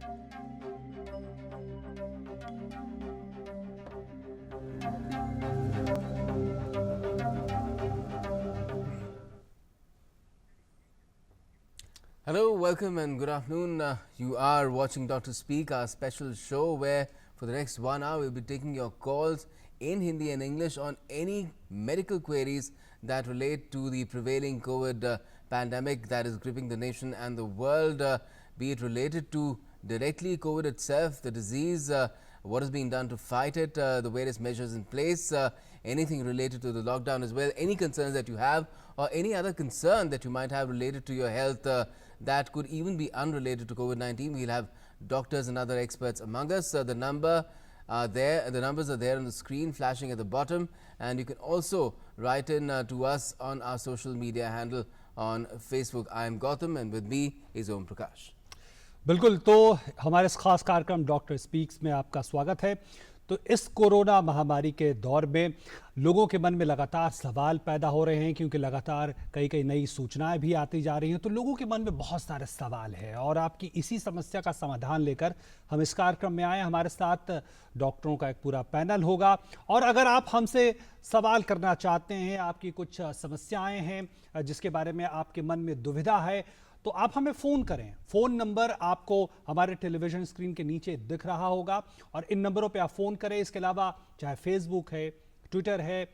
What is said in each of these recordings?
Hello, welcome and good afternoon. You are watching Dr. Speak, our special show where for the next 1 hour we'll be taking your calls in Hindi and English on any medical queries that relate to the prevailing COVID pandemic that is gripping the nation and the world, be it related to directly COVID itself, the disease, what is being done to fight it, the various measures in place, anything related to the lockdown as well, any concerns that you have or any other concern that you might have related to your health that could even be unrelated to COVID-19. We'll have doctors and other experts among us. The numbers are there on the screen flashing at the bottom, and you can also write in to us on our social media handle on Facebook. I am Gautam and with me is Om Prakash. बिल्कुल, तो हमारे इस खास कार्यक्रम doctor speaks में आपका स्वागत है। तो इस कोरोना महामारी के दौर में लोगों के मन में लगातार सवाल पैदा हो रहे हैं, क्योंकि लगातार कई नई सूचनाएं भी आती जा रही हैं। तो लोगों के मन में बहुत सारे सवाल हैं और आपकी इसी समस्या का समाधान लेकर हम इस कार्यक्रम में आए। हमारे साथ डॉक्टरों का एक पूरा पैनल होगा और अगर आप हमसे सवाल करना चाहते हैं, आपकी कुछ समस्याएं हैं जिसके बारे में आपके मन में दुविधा है, तो आप हमें फ़ोन करें। फ़ोन नंबर आपको हमारे टेलीविज़न स्क्रीन के नीचे दिख रहा होगा और इन नंबरों पे आप फ़ोन करें। इसके अलावा चाहे फेसबुक है, ट्विटर है,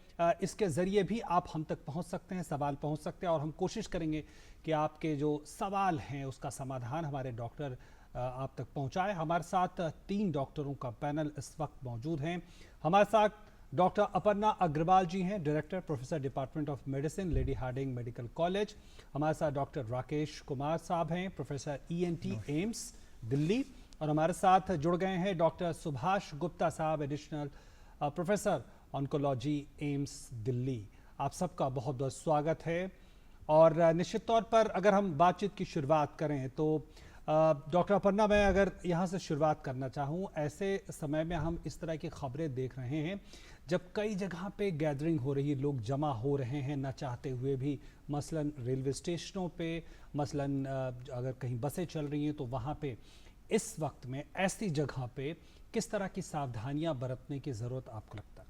इसके ज़रिए भी आप हम तक पहुंच सकते हैं, सवाल पहुंच सकते हैं और हम कोशिश करेंगे कि आपके जो सवाल हैं उसका समाधान हमारे डॉक्टर आप तक पहुंचाए। हमारे साथ 3 डॉक्टरों का पैनल इस वक्त मौजूद हैं। हमारे साथ डॉक्टर अपर्णा अग्रवाल जी हैं, director professor department of medicine, Lady Hardinge Medical College. हमारे साथ डॉक्टर राकेश कुमार साहब हैं, प्रोफेसर ENT एम्स दिल्ली। और हमारे साथ जुड़ गए हैं डॉक्टर सुभाष गुप्ता साहब, additional professor oncology AIIMS Delhi. आप सबका बहुत बहुत स्वागत है। और निश्चित तौर पर अगर हम बातचीत की शुरुआत करें तो डॉक्टर अपर्णा, मैं अगर यहाँ से शुरुआत करना चाहूँ, ऐसे समय में हम इस तरह की खबरें देख रहे हैं जब कई जगह पे गैदरिंग हो रही है, लोग जमा हो रहे हैं न चाहते हुए भी, मसलन रेलवे स्टेशनों पे, मसलन अगर कहीं बसें चल रही हैं तो वहाँ पे। इस वक्त में ऐसी जगह पे किस तरह की सावधानियाँ बरतने की ज़रूरत आपको लगता है?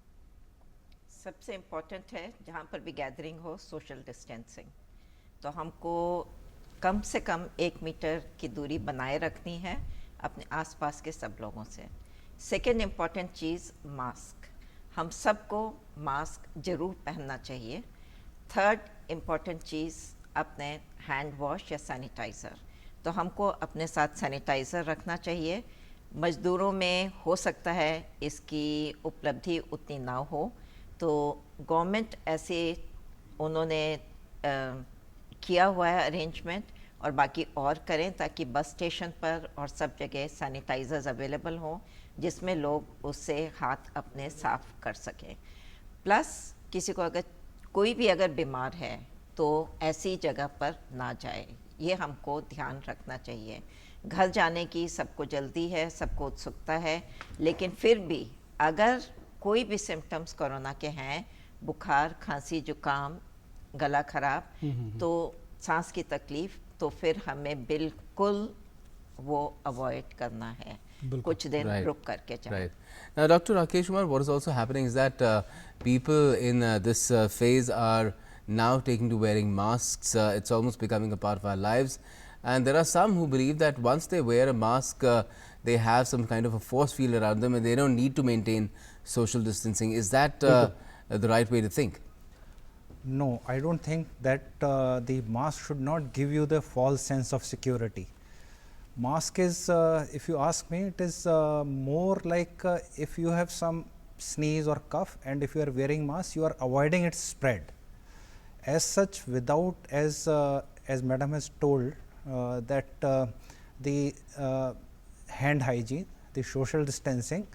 सबसे इम्पोर्टेंट है जहाँ पर भी गैदरिंग हो, सोशल डिस्टेंसिंग। तो हमको कम से कम 1 मीटर की दूरी बनाए रखनी है अपने आसपास के सब लोगों से। सेकेंड इम्पॉर्टेंट चीज़ मास्क, हम सबको मास्क ज़रूर पहनना चाहिए। थर्ड इम्पॉर्टेंट चीज़ अपने हैंड वॉश या सैनिटाइज़र, तो हमको अपने साथ सैनिटाइज़र रखना चाहिए। मज़दूरों में हो सकता है इसकी उपलब्धि उतनी ना हो, तो गवर्नमेंट ऐसे उन्होंने किया हुआ है अरेंजमेंट, और बाकी और करें ताकि बस स्टेशन पर और सब जगह सैनिटाइज़र्स अवेलेबल हों जिसमें लोग उससे हाथ अपने साफ़ कर सकें। प्लस किसी को अगर कोई भी अगर बीमार है तो ऐसी जगह पर ना जाए, ये हमको ध्यान रखना चाहिए। घर जाने की सबको जल्दी है, सबको उत्सुकता है, लेकिन फिर भी अगर कोई भी सिम्टम्स कोरोना के हैं, बुखार, खांसी, जुकाम, गला खराब, तो सांस की तकलीफ़, तो फिर हमें बिल्कुल वो अवॉइड करना है, कुछ दिन रुक करके जाए। Right. Now, Dr. Rakesh Kumar, what is also happening is that people in this phase are now taking to wearing masks. It's almost becoming a part of our lives. And there are some who believe that once they wear a mask, they have some kind of a force field around them and they don't need to maintain social distancing. Is that the right way to think? No, I don't think that the mask should not give you the false sense of security. Mask is, if you ask me, it is more like if you have some sneeze or cough and if you are wearing mask, you are avoiding its spread. As such, without, as madam has told, that the hand hygiene, the social distancing,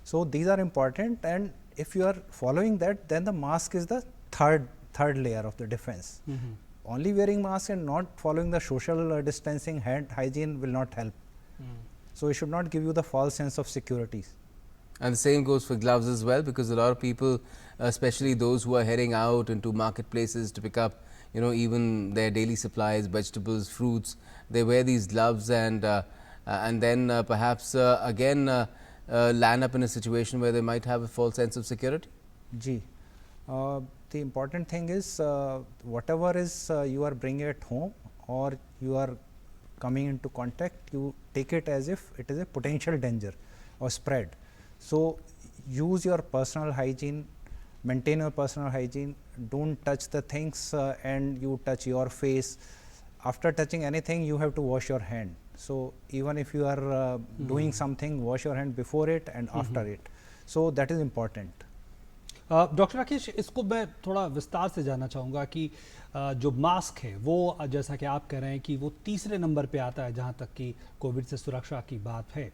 so these are important, and if you are following that, then the mask is the third layer of the defense. Only wearing mask and not following the social distancing, hand hygiene will not help. So it should not give you the false sense of security. And the same goes for gloves as well, because a lot of people, especially those who are heading out into marketplaces to pick up, you know, even their daily supplies, vegetables, fruits, they wear these gloves, and and then perhaps again land up in a situation where they might have a false sense of security? G. The important thing is whatever is you are bringing at home or you are coming into contact, you take it as if it is a potential danger or spread. So use your personal hygiene, maintain your personal hygiene, don't touch the things and you touch your face. After touching anything, you have to wash your hand. So even if you are doing something, wash your hand before it and after it. So that is important. Doctor Rakesh, इसको मैं थोड़ा विस्तार से जानना चाहूँगा कि जो mask है वो जैसा कि आप कह रहे हैं कि वो तीसरे नंबर पे आता है जहाँ तक कि कोविड से सुरक्षा की बात है,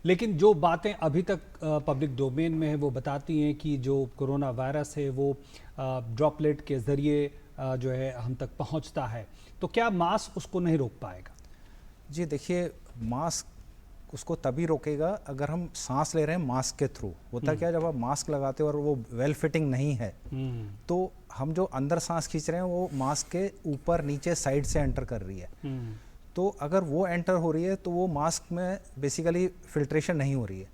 लेकिन जो बातें अभी तक पब्लिक डोमेन में है वो बताती हैं कि जो कोरोना वायरस है वो ड्रॉपलेट के ज़रिए जो है हम तक पहुँचता है, तो क्या मास्क उसको नहीं रोक पाएगा? जी देखिए, मास्क उसको तभी रोकेगा अगर हम सांस ले रहे हैं मास्क के थ्रू। होता क्या, जब आप मास्क लगाते हो और वो वेल फिटिंग नहीं है तो हम जो अंदर सांस खींच रहे हैं वो मास्क के ऊपर नीचे साइड से एंटर कर रही है। तो अगर वो एंटर हो रही है तो वो मास्क में बेसिकली फिल्ट्रेशन नहीं हो रही है,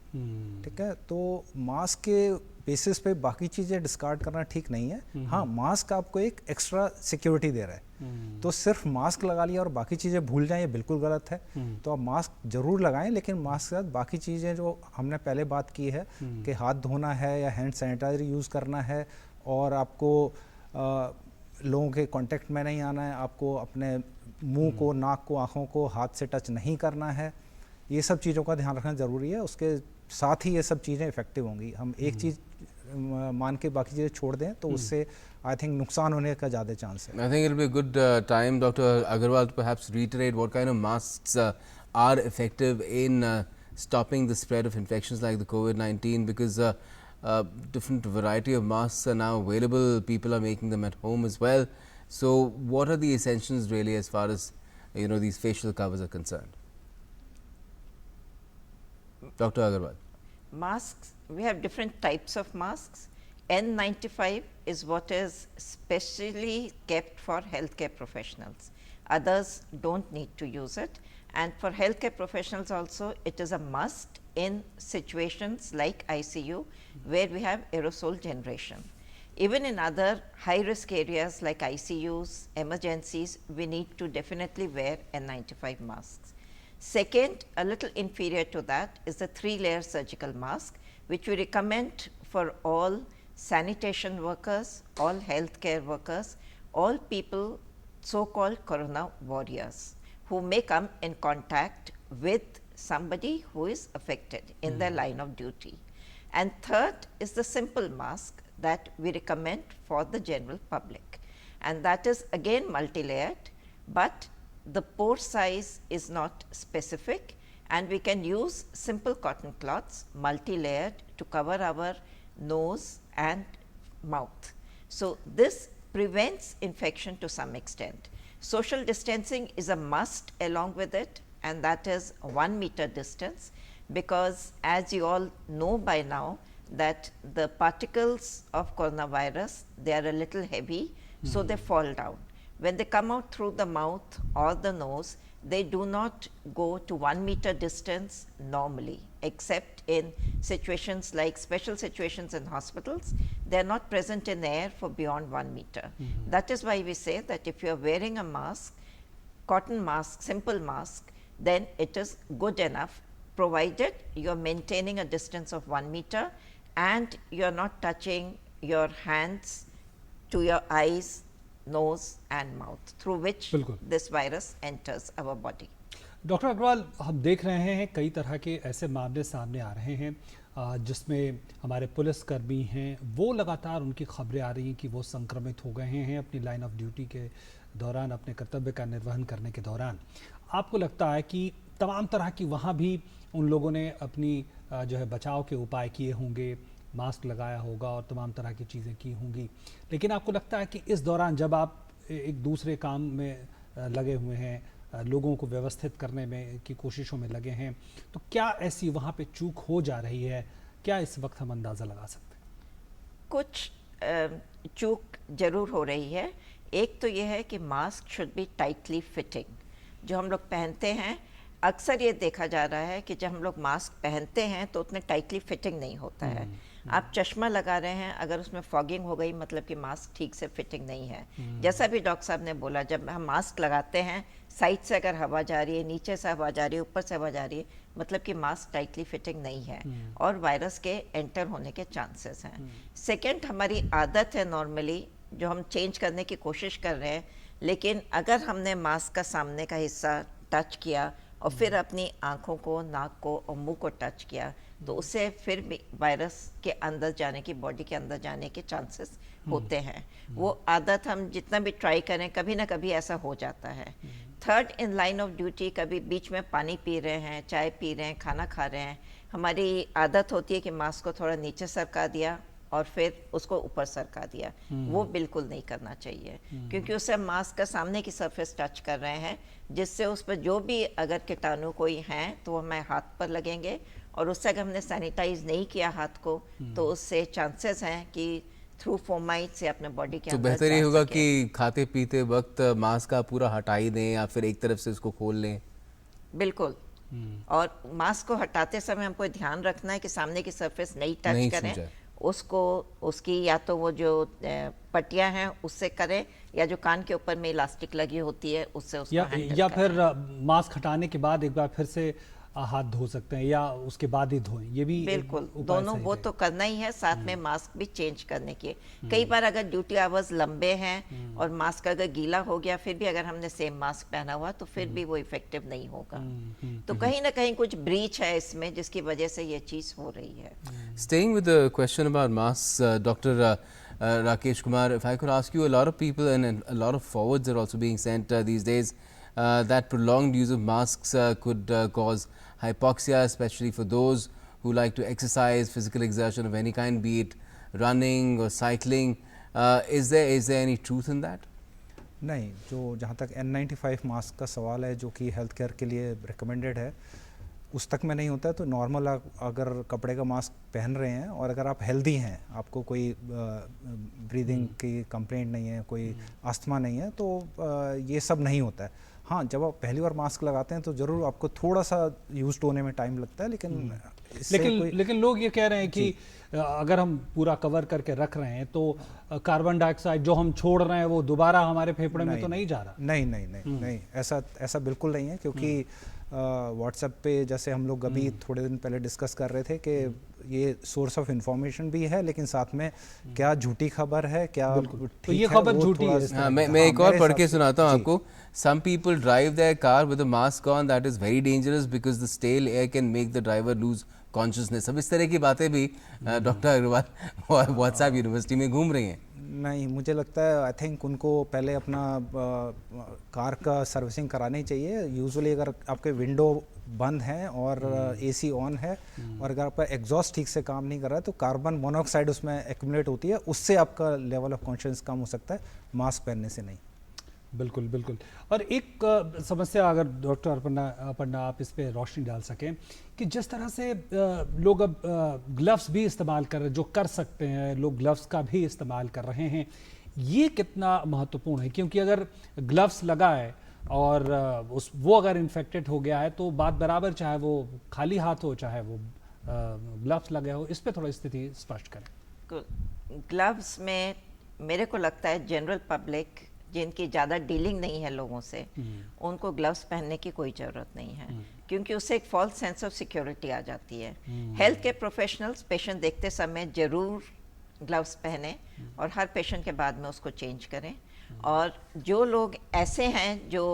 ठीक है। तो मास्क के बेसिस पे बाकी चीज़ें डिस्कार्ड करना ठीक नहीं है। हाँ, मास्क आपको एक एक्स्ट्रा सिक्योरिटी दे रहा है, तो सिर्फ मास्क लगा लिया और बाकी चीज़ें भूल जाएं, ये बिल्कुल गलत है। तो आप मास्क जरूर लगाएं, लेकिन मास्क के साथ बाकी चीज़ें जो हमने पहले बात की है कि हाथ धोना है या हैंड सैनिटाइजर यूज़ करना है और आपको लोगों के कांटेक्ट में नहीं आना है, आपको अपने मुंह को, नाक को, आँखों को हाथ से टच नहीं करना है, ये सब चीज़ों का ध्यान रखना ज़रूरी है। उसके साथ ही ये सब चीज़ें इफ़ेक्टिव होंगी। हम एक चीज़ मान के बाकी चीज़ें छोड़ दें तो उससे आई थिंक नुकसान होने का ज़्यादा चांस है। I think it will be a good time, Dr. Agarwal, to perhaps reiterate what kind of masks are effective in stopping the spread of infections like the COVID-19, because different variety of masks are now available. People are making them at home as well. So what are the essentials really as far as these facial covers are concerned? Dr. Agarwal. Masks, we have different types of masks. N95 is what is specially kept for healthcare professionals. Others don't need to use it, and for healthcare professionals also it is a must in situations like ICU where we have aerosol generation. Even in other high risk areas like ICUs, emergencies, we need to definitely wear N95 masks. Second, a little inferior to that, is the 3-layer surgical mask, which we recommend for all sanitation workers, all healthcare workers, all people so-called corona warriors who may come in contact with somebody who is affected in their line of duty. And third is the simple mask that we recommend for the general public, and that is again multi-layered, but the pore size is not specific, and we can use simple cotton cloths multi-layered to cover our nose and mouth. So this prevents infection to some extent. Social distancing is a must along with it, and that is 1 meter distance, because as you all know by now that the particles of coronavirus, they are a little heavy, so they fall down. When they come out through the mouth or the nose, they do not go to 1 meter distance normally, except in situations like special situations in hospitals. They are not present in air for beyond 1 meter. That is why we say that if you are wearing a mask, cotton mask, simple mask, then it is good enough, provided you are maintaining a distance of 1 meter and you are not touching your hands to your eyes, nose and mouth, through which this virus enters our body. Doctor Agrawal, हम देख रहे हैं कई तरह के ऐसे मामले सामने आ रहे हैं जिसमें हमारे पुलिसकर्मी हैं, वो लगातार उनकी खबरें आ रही हैं कि वो संक्रमित हो गए हैं अपनी लाइन ऑफ ड्यूटी के दौरान, अपने कर्तव्य का निर्वहन करने के दौरान। आपको लगता है कि तमाम तरह की वहाँ भी उन लोगों ने अपनी जो है बचाव के उपाय किए होंगे, मास्क लगाया होगा और तमाम तरह की चीज़ें की होंगी, लेकिन आपको लगता है कि इस दौरान जब आप एक दूसरे काम में लगे हुए हैं, लोगों को व्यवस्थित करने में की कोशिशों में लगे हैं, तो क्या ऐसी वहाँ पे चूक हो जा रही है? क्या इस वक्त हम अंदाज़ा लगा सकते हैं? कुछ चूक जरूर हो रही है। एक तो यह है कि mask should be tightly fitting. जो हम लोग पहनते हैं, अक्सर ये देखा जा रहा है कि जब हम लोग मास्क पहनते हैं तो उतने टाइटली फिटिंग नहीं होता है। आप चश्मा लगा रहे हैं, अगर उसमें फॉगिंग हो गई मतलब कि मास्क ठीक से फिटिंग नहीं है। जैसा भी डॉक्टर साहब ने बोला, जब हम मास्क लगाते हैं साइड से अगर हवा जा रही है, नीचे से हवा जा रही है, ऊपर से हवा जा रही है, मतलब कि मास्क टाइटली फिटिंग नहीं है और वायरस के एंटर होने के चांसेस हैं। सेकेंड, हमारी आदत है नॉर्मली जो हम चेंज करने की कोशिश कर रहे हैं, लेकिन अगर हमने मास्क का सामने का हिस्सा टच किया और फिर अपनी आँखों को, नाक को और मुंह को टच किया तो उससे फिर भी वायरस के अंदर जाने की, बॉडी के अंदर जाने के चांसेस होते हैं। वो आदत हम जितना भी ट्राई करें कभी ना कभी ऐसा हो जाता है। Third, in line of duty कभी बीच में पानी पी रहे हैं, चाय पी रहे हैं, खाना खा रहे हैं, हमारी आदत होती है कि मास्क को थोड़ा नीचे सरका दिया और फिर उसको ऊपर सरका दिया। वो बिल्कुल नहीं करना चाहिए क्योंकि उससे मास्क का सामने की सरफेस टच कर रहे हैं, जिससे उस पर जो भी अगर कीटाणु कोई हैं तो वो हमारे हाथ पर लगेंगे और उससे अगर हमने सैनिटाइज नहीं किया हाथ को तो उससे चांसेस हैं कि थ्रू फोमाइट से अपने बॉडी के तो अंदर बेहतर जा ये होगा सके। कि खाते पीते वक्त मास्क का पूरा हटा ही दें या फिर एक तरफ से उसको खोल लें। बिल्कुल। और मास्क को हटाते समय हमको ध्यान रखना है कि सामने की सरफेस नहीं टच नहीं छू करें, जाए। उसको उसकी या तो वो जो पट्टियां हैं उससे करें या जो कान के ऊपर में इलास्टिक लगी होती है उससे उसको हैंडल या करें। फिर मास्क हटाने के बाद एक बार फिर से हाथ धो सकते हैं या उसके बाद ही धोएं, ये भी एक बिल्कुल, उपाय दोनों सही वो रहेगा। तो करना ही है, साथ में मास्क भी चेंज करने की। कई बार अगर ड्यूटी आवर्स लंबे हैं और मास्क अगर गीला हो गया फिर भी अगर हमने सेम मास्क पहना हुआ तो फिर भी वो इफेक्टिव नहीं होगा। तो कहीं ना कहीं कुछ ब्रीच है इसमें जिसकी वजह से ये चीज़ हो रही है। Staying with the question about masks, Dr. Rakesh Kumar, if I could ask you, a lot of people and a lot of forwards are also being sent these days that prolonged use of masks could cause hypoxia, especially for those who like to exercise, physical exertion of any kind, be it running or cycling. Is there any truth in that? नहीं, जो जहाँ तक N95 mask का सवाल है जो कि health care के लिए रिकमेंडेड है उस तक में नहीं होता है। तो नॉर्मल अगर कपड़े का मास्क पहन रहे हैं और अगर आप हेल्दी हैं, आपको कोई ब्रीदिंग की कंप्लेंट नहीं है, कोई अस्थमा नहीं है, तो ये सब नहीं होता है। हाँ, जब आप पहली बार मास्क लगाते हैं तो ज़रूर आपको थोड़ा सा यूज्ड होने में टाइम लगता है, लेकिन लोग ये कह रहे हैं कि अगर हम पूरा कवर करके रख रहे हैं तो कार्बन डाइऑक्साइड जो हम छोड़ रहे हैं वो दोबारा हमारे फेफड़े में तो नहीं जा रहा। नहीं, ऐसा बिल्कुल नहीं है क्योंकि व्हाट्सएप पे जैसे हम लोग अभी थोड़े दिन पहले डिस्कस कर रहे थे कि ये सोर्स ऑफ इंफॉर्मेशन भी है, लेकिन साथ में क्या झूठी खबर है, क्या ठीक तो ये है, खबर वो झूठी थोड़ा है। सा- मैं हाँ, एक और मेरे पढ़ हिसाब के से- सुनाता हूँ जी। आपको। Some people drive their car with a mask on. That is very dangerous because the stale air can make the driver lose consciousness. अब इस तरह की बातें भी डॉक्टर अग्रवाल व्हाट्सएप यूनिवर्सिटी में घूम रही हैं। नहीं, मुझे लगता है आई थिंक उनको पहले अपना कार का सर्विसिंग करानी चाहिए। यूजुअली अगर आपके विंडो बंद हैं और एसी ऑन है और अगर आपका एग्जॉस्ट ठीक से काम नहीं कर रहा है तो कार्बन मोनोऑक्साइड उसमें एक्यूमुलेट होती है, उससे आपका लेवल ऑफ कॉन्शियस कम हो सकता है, मास्क पहनने से नहीं। बिल्कुल बिल्कुल। और एक समस्या अगर डॉक्टर अपर्णा आप इस पे रोशनी डाल सकें कि जिस तरह से लोग अब ग्लव्स भी इस्तेमाल कर रहे हैं, जो कर सकते हैं लोग ग्लव्स का भी इस्तेमाल कर रहे हैं, ये कितना महत्वपूर्ण है? क्योंकि अगर ग्लव्स लगाए और वो अगर इन्फेक्टेड हो गया है तो बात बराबर, चाहे वो खाली हाथ हो चाहे वो ग्लव्स लगे हो। इस पे थोड़ा स्थिति स्पष्ट करें। ग्लव्स में मेरे को लगता है जनरल पब्लिक जिनकी ज़्यादा डीलिंग नहीं है लोगों से, उनको ग्लव्स पहनने की कोई ज़रूरत नहीं है क्योंकि उससे एक फॉल्स सेंस ऑफ सिक्योरिटी आ जाती है। हेल्थ के प्रोफेशनल्स पेशेंट देखते समय ज़रूर ग्लव्स पहने और हर पेशेंट के बाद में उसको चेंज करें। और जो लोग ऐसे हैं जो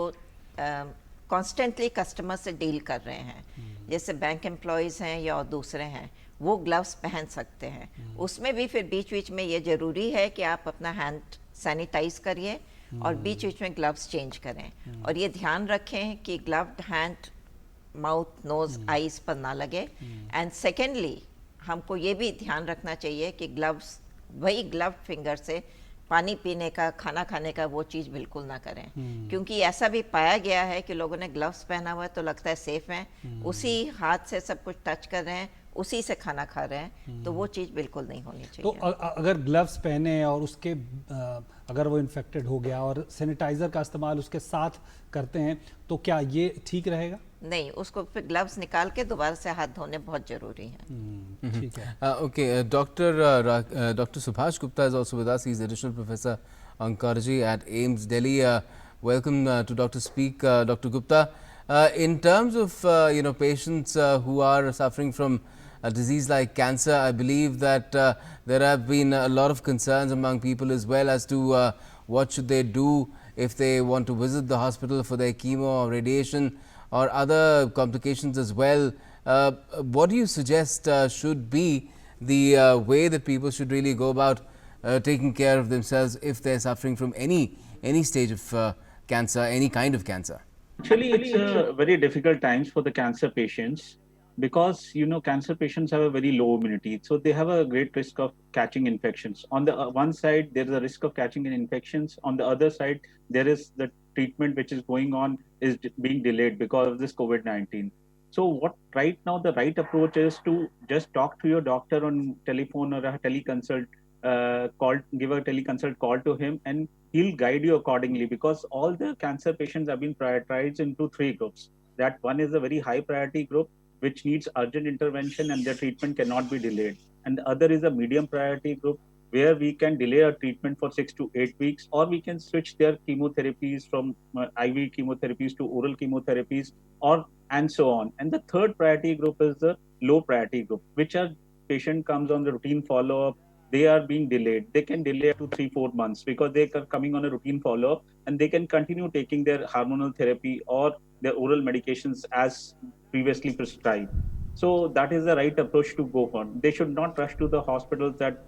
कॉन्स्टेंटली कस्टमर से डील कर रहे हैं, जैसे बैंक एम्प्लॉयज़ हैं या और दूसरे हैं, वो ग्लव्स पहन सकते हैं। उसमें भी फिर बीच बीच में ये ज़रूरी है कि आप अपना हैंड सैनिटाइज करिए और बीच बीच में ग्लव्स चेंज करें और ये ध्यान रखें कि ग्लव्ड हैंड माउथ, नोज, आईज पर ना लगे। एंड सेकेंडली हमको ये भी ध्यान रखना चाहिए कि ग्लव्स, वही ग्लव्ड फिंगर से पानी पीने का, खाना खाने का वो चीज़ बिल्कुल ना करें क्योंकि ऐसा भी पाया गया है कि लोगों ने ग्लव्स पहना हुआ है तो लगता है सेफ है, उसी हाथ से सब कुछ टच कर रहे हैं, उसी से खाना खा रहे हैं, तो वो चीज़ बिल्कुल नहीं होनी चाहिए। तो अगर ग्लव्स पहने और उसके अगर वो इन्फेक्टेड हो गया और सैनिटाइजर का इस्तेमाल उसके साथ करते हैं तो क्या ये ठीक रहेगा? नहीं, उसको फिर ग्लव्स निकाल के दोबारा से हाथ धोने बहुत जरूरी है। ठीक है। Okay, Dr. Subhash Gupta is also with us. He's additional professor oncology at AIIMS Delhi. Welcome to Dr. Speak, Dr. Gupta. In terms of patients who are suffering from a disease like cancer, I believe that there have been a lot of concerns among people as well as to what should they do if they want to visit the hospital for their chemo or radiation or other complications as well. What do you suggest should be the way that people should really go about taking care of themselves if they're suffering from any stage of cancer, any kind of cancer? Actually, it's very difficult times for the cancer patients because cancer patients have a very low immunity, so they have a great risk of catching infections. On the one side, there is a risk of catching infections. On the other side, there is the treatment which is going on is being delayed because of this COVID-19. So what right now the right approach is to just talk to your doctor on telephone or a teleconsult give a teleconsult call to him, and he'll guide you accordingly, because all the cancer patients have been prioritized into 3 groups. That one is a very high priority group which needs urgent intervention and their treatment cannot be delayed, and the other is a medium priority group where we can delay a treatment for 6 to 8 weeks, or we can switch their chemotherapies from IV chemotherapies to oral chemotherapies, or and so on. And the third priority group is the low priority group, which are patient comes on the routine follow-up. They are being delayed. They can delay up to 3-4 months because they are coming on a routine follow-up, and they can continue taking their hormonal therapy or their oral medications as previously prescribed. So that is the right approach to go on. They should not rush to the hospitals that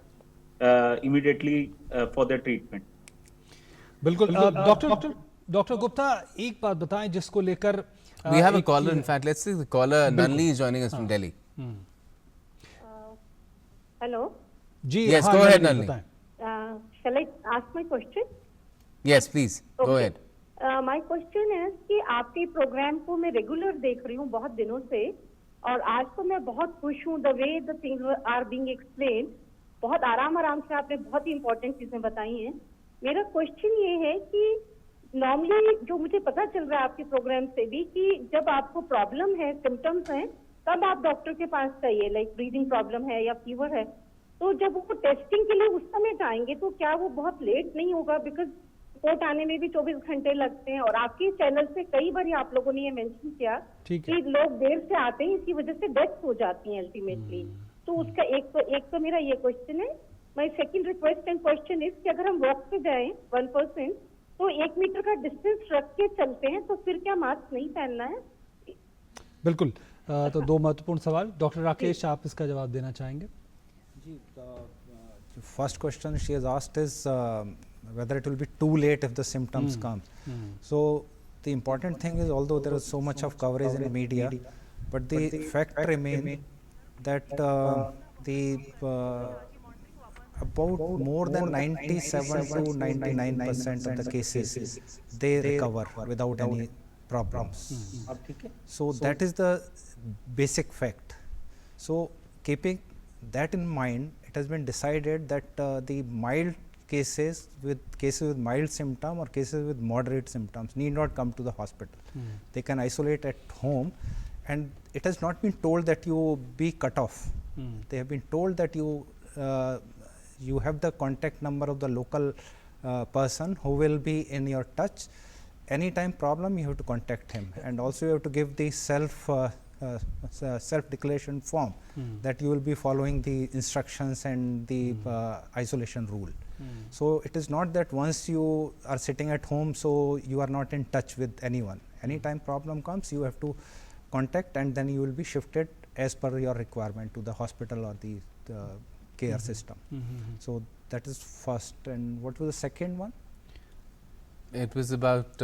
immediately for their treatment. बिल्कुल। Doctor Gupta, एक बात बताएं जिसको लेकर We have a caller. In fact, let's see the caller. Nalini is joining us from Delhi. Hello. Ji, Yes, हाँ, go ahead, Nalini, Nalini. बताएं। Shall I ask my question? Yes, please. Go Okay. ahead. My question is कि आपके programme को मैं regular देख रही हूँ बहुत दिनों से, और आज तो मैं बहुत खुश हूँ the way the things are being explain. बहुत आराम से आपने बहुत ही इंपॉर्टेंट चीजें बताई हैं। मेरा क्वेश्चन ये है कि नॉर्मली जो मुझे पता चल रहा है आपके प्रोग्राम से भी कि जब आपको प्रॉब्लम है, सिम्टम्स हैं, तब आप डॉक्टर के पास जाइए, लाइक ब्रीदिंग प्रॉब्लम है या फीवर है, तो जब वो टेस्टिंग के लिए उस समय जाएंगे तो क्या वो बहुत लेट नहीं होगा? बिकॉज रिपोर्ट आने में भी 24 घंटे लगते हैं, और आपके चैनल से कई बार आप लोगों ने ये मेंशन किया कि लोग देर से आते हैं, इसी वजह से डेथ हो जाती है अल्टीमेटली। तो उसका एक तो मेरा ये क्वेश्चन है। My second request and question is कि अगर हम वॉक पे जाएं 1% तो 1 मीटर का डिस्टेंस रख के चलते हैं, तो फिर क्या मास्क नहीं पहनना है? बिल्कुल। तो 2 महत्वपूर्ण सवाल। डॉक्टर राकेश, आप इसका जवाब देना चाहेंगे? The first question she has asked is whether it will be too late if the symptoms come. So the important thing is, although there is so much of coverage in the media, but the fact remains that about more than 97 to 99% of the cases they recover without any problems. So that is the basic fact. So keeping that in mind, it has been decided that the mild cases with mild symptom or cases with moderate symptoms need not come to the hospital. They can isolate at home, and it has not been told that you be cut off. They have been told that you have the contact number of the local person who will be in your touch. Anytime problem, you have to contact him, and also you have to give the self declaration form that you will be following the instructions and the isolation rule. So it is not that once you are sitting at home, so you are not in touch with anyone. Anytime problem comes, you have to contact, and then you will be shifted as per your requirement to the hospital or the care system. So that is first. And what was the second one? It was about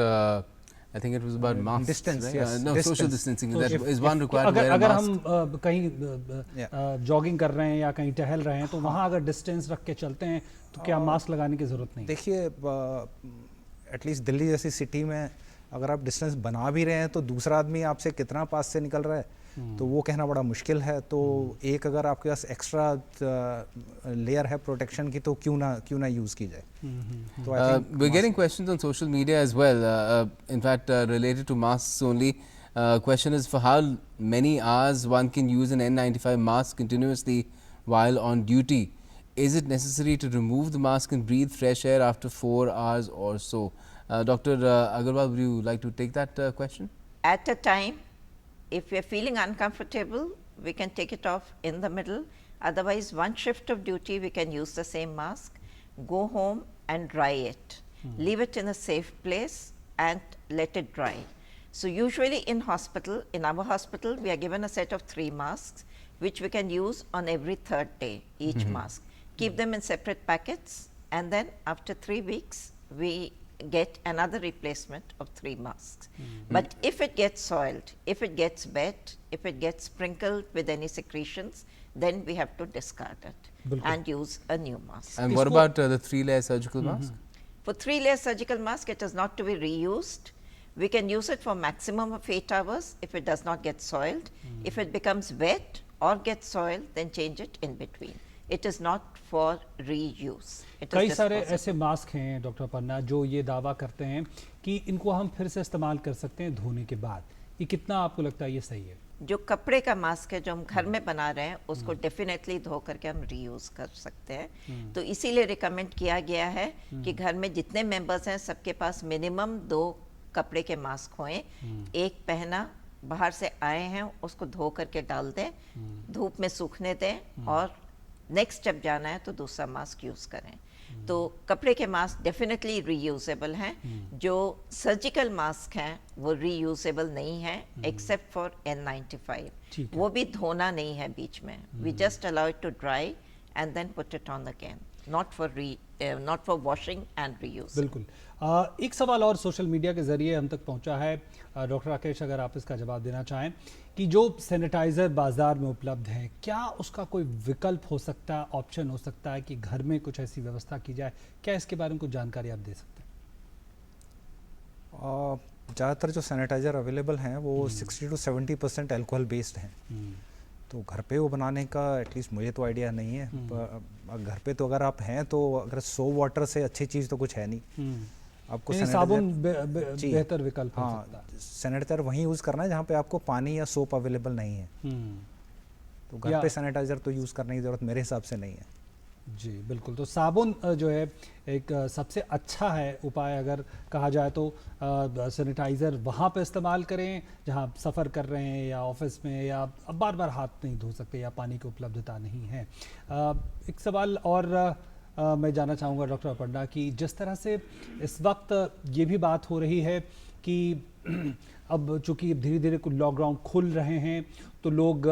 I think it was about masks, distance, right? yes. No, Distance. social distancing. So That if- is one required to wear a अगर mask. हम कहीं jogging कर रहे हैं या कहीं टहल रहे हैं, तो वहाँ अगर डिस्टेंस रख के चलते हैं तो क्या मास्क लगाने की जरूरत नहीं? देखिए, एटलीस्ट दिल्ली जैसी सिटी में अगर आप डिस्टेंस बना भी रहे हैं तो दूसरा आदमी आपसे कितना पास से निकल रहा है, तो वो कहना बड़ा मुश्किल है। तो एक अगर आपके पास एक्स्ट्रा लेयर है प्रोटेक्शन की, तो क्यों ना यूज़ की जाए। तो We're getting questions on social media as well. In fact, related to masks only. Question is, for how many hours one can use an N95 mask continuously while on duty? Is it necessary to remove the mask and breathe fresh air after 4 hours or so? Dr. Agarwal, would you like to take that question? At a time, if we are feeling uncomfortable, we can take it off in the middle. Otherwise, one shift of duty, we can use the same mask, go home and dry it. Leave it in a safe place and let it dry. So, usually in hospital, in our hospital, we are given a set of 3 masks, which we can use on every 3rd day, each mask. Keep them in separate packets, and then after 3 weeks, we get another replacement of 3 masks. But if it gets soiled, if it gets wet, if it gets sprinkled with any secretions, then we have to discard it and use a new mask. And what about the 3-layer surgical mask? For 3-layer surgical mask, it is not to be reused. We can use it for maximum of 8 hours if it does not get soiled. If it becomes wet or gets soiled, then change it in between. It is not for reuse. It is कई सारे disposable. ऐसे mask हैं doctor पन्ना जो ये दावा करते हैं कि इनको हम फिर से इस्तेमाल कर सकते हैं धोने के बाद। ये कितना आपको लगता है ये सही है? जो कपड़े का मास्क है जो हम घर में बना रहे हैं उसको डेफिनेटली धो करके हम रीयूज कर सकते हैं। तो इसीलिए रिकमेंड किया गया है कि घर में जितने मेंबर्स हैं सबके पास मिनिमम 2 कपड़े के मास्क होएं। एक पहना बाहर से आए हैं उसको धो करके डाल दें, धूप में सूखने दें और नेक्स्ट स्टेप जाना है तो दूसरा मास्क यूज करें। तो कपड़े के मास्क डेफिनेटली रीयूजेबल हैं। जो सर्जिकल मास्क हैं वो रीयूजेबल नहीं है एक्सेप्ट फॉर N95। ठीक है। वो भी धोना नहीं है बीच में। We just allow it to dry and then put it on again, not for washing and reuse. बिल्कुल। एक सवाल और सोशल मीडिया के जरिए हम तक पहुंचा है, डॉक्टर राकेश अगर आप इसका जवाब देना चाहें, कि जो सैनिटाइज़र बाज़ार में उपलब्ध हैं क्या उसका कोई विकल्प हो सकता है, ऑप्शन हो सकता है कि घर में कुछ ऐसी व्यवस्था की जाए? क्या इसके बारे में कुछ जानकारी आप दे सकते हैं? ज़्यादातर जो सैनिटाइज़र अवेलेबल हैं वो 60 to 70% अल्कोहल बेस्ड हैं। तो घर पे वो बनाने का एटलीस्ट मुझे तो आइडिया नहीं है। पर घर पे तो अगर आप हैं तो अगर सोप वाटर से अच्छी चीज़ तो कुछ है नहीं। आपको यानी साबुन बेहतर विकल्प हो सकता है। सैनिटाइजर वहीं यूज़ करना है जहाँ पे आपको पानी या सोप अवेलेबल नहीं है। तो घर पे सैनिटाइजर तो यूज़ करने की ज़रूरत मेरे हिसाब से नहीं है। जी बिल्कुल। तो साबुन जो है एक सबसे अच्छा है उपाय अगर कहा जाए तो। सैनिटाइज़र वहाँ पे इस्तेमाल करें जहाँ आप सफ़र कर रहे हैं या ऑफिस में, या अब बार बार हाथ नहीं धो सकते या पानी की उपलब्धता नहीं है। एक सवाल और मैं जानना चाहूँगा डॉक्टर अपर्णा कि जिस तरह से इस वक्त ये भी बात हो रही है कि अब चूँकि धीरे धीरे कुछ लॉकडाउन खुल रहे हैं तो लोग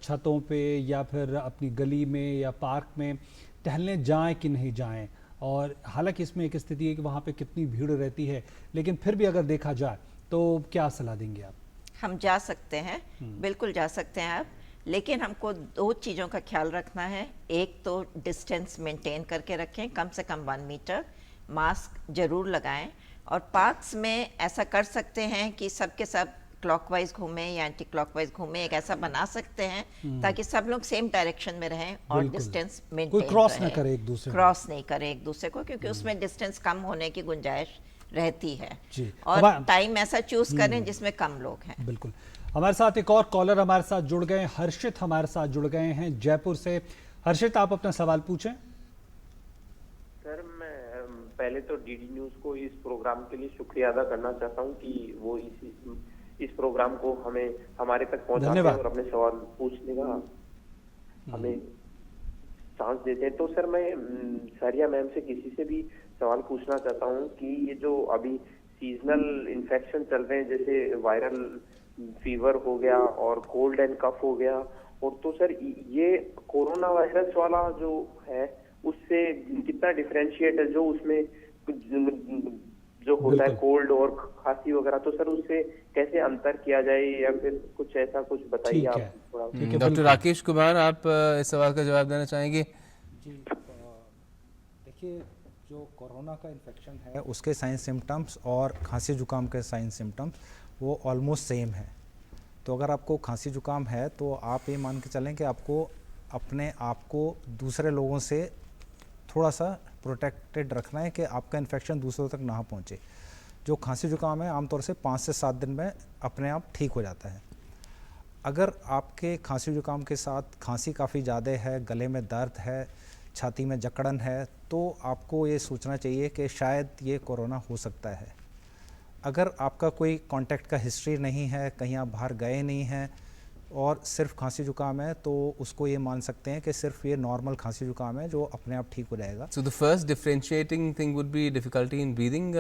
छतों पे या फिर अपनी गली में या पार्क में टहलने जाएं कि नहीं जाएं, और हालांकि इसमें एक स्थिति है कि वहाँ पे कितनी भीड़ रहती है, लेकिन फिर भी अगर देखा जाए तो क्या सलाह देंगे आप? हम जा सकते हैं, बिल्कुल जा सकते हैं आप, लेकिन हमको 2 चीज़ों का ख्याल रखना है। एक तो डिस्टेंस मेंटेन करके रखें, कम से कम 1 मीटर, मास्क जरूर लगाएं, और पार्क्स में ऐसा कर सकते हैं कि सबके सब क्लॉकवाइज घूमें या एंटी क्लॉकवाइज घूमें, एक ऐसा बना सकते हैं ताकि सब लोग सेम डायरेक्शन में रहें और डिस्टेंस मेंटेन कोई क्रॉस ना करे एक दूसरे को। क्रॉस नहीं करे एक दूसरे को, क्योंकि उसमें डिस्टेंस कम होने की गुंजाइश रहती है। जी। और टाइम ऐसा चूज करें जिसमें कम लोग हैं। बिल्कुल। हमारे साथ एक और कॉलर हमारे साथ जुड़ गए, हर्षित हमारे साथ जुड़ गए हैं जयपुर से। हर्षित, आप अपना सवाल पूछें। सर, मैं पहले तो डीडी न्यूज को इस प्रोग्राम के लिए शुक्रिया अदा करना चाहता हूं कि वो इस प्रोग्राम को हमें हमारे तक पहुंचाते हैं और अपने सवाल पूछने का हमें चांस देते हैं। तो सर, मैं सारिया मैम से किसी से भी सवाल पूछना चाहता हूं कि ये जो अभी सीजनल इन्फेक्शन चल रहे हैं, जैसे वायरल फीवर हो गया और कोल्ड एंड कफ हो गया, और तो सर ये कोरोना वायरस वाला जो है उससे कितना डिफरेंशिएट है, जो उसमें जो होता है कोल्ड और खांसी वगैरह, तो सर उससे कैसे अंतर किया जाए, या फिर कुछ ऐसा कुछ बताइए आप थोड़ा। डॉक्टर राकेश कुमार, आप इस सवाल का जवाब देना चाहेंगे? जी, देखिए, जो कोरोना का इन्फेक्शन है उसके साइन सिम्टम्स और खांसी जुकाम के साइन सिम्टम्स वो ऑलमोस्ट सेम है। तो अगर आपको खांसी जुकाम है तो आप ये मान के चलें कि आपको अपने आप को दूसरे लोगों से थोड़ा सा प्रोटेक्टेड रखना है कि आपका इन्फेक्शन दूसरों तक ना पहुंचे। जो खांसी जुकाम है आमतौर से 5 से 7 दिन में अपने आप ठीक हो जाता है। अगर आपके खांसी जुकाम के साथ खांसी काफ़ी ज़्यादा है, गले में दर्द है, छाती में जकड़न है, तो आपको ये सोचना चाहिए कि शायद ये कोरोना हो सकता है। अगर आपका कोई कांटेक्ट का हिस्ट्री नहीं है, कहीं आप बाहर गए नहीं हैं और सिर्फ खांसी जुकाम है, तो उसको ये मान सकते हैं कि सिर्फ ये नॉर्मल खांसी जुकाम है जो अपने आप ठीक हो जाएगा। So the first differentiating thing would be difficulty in breathing,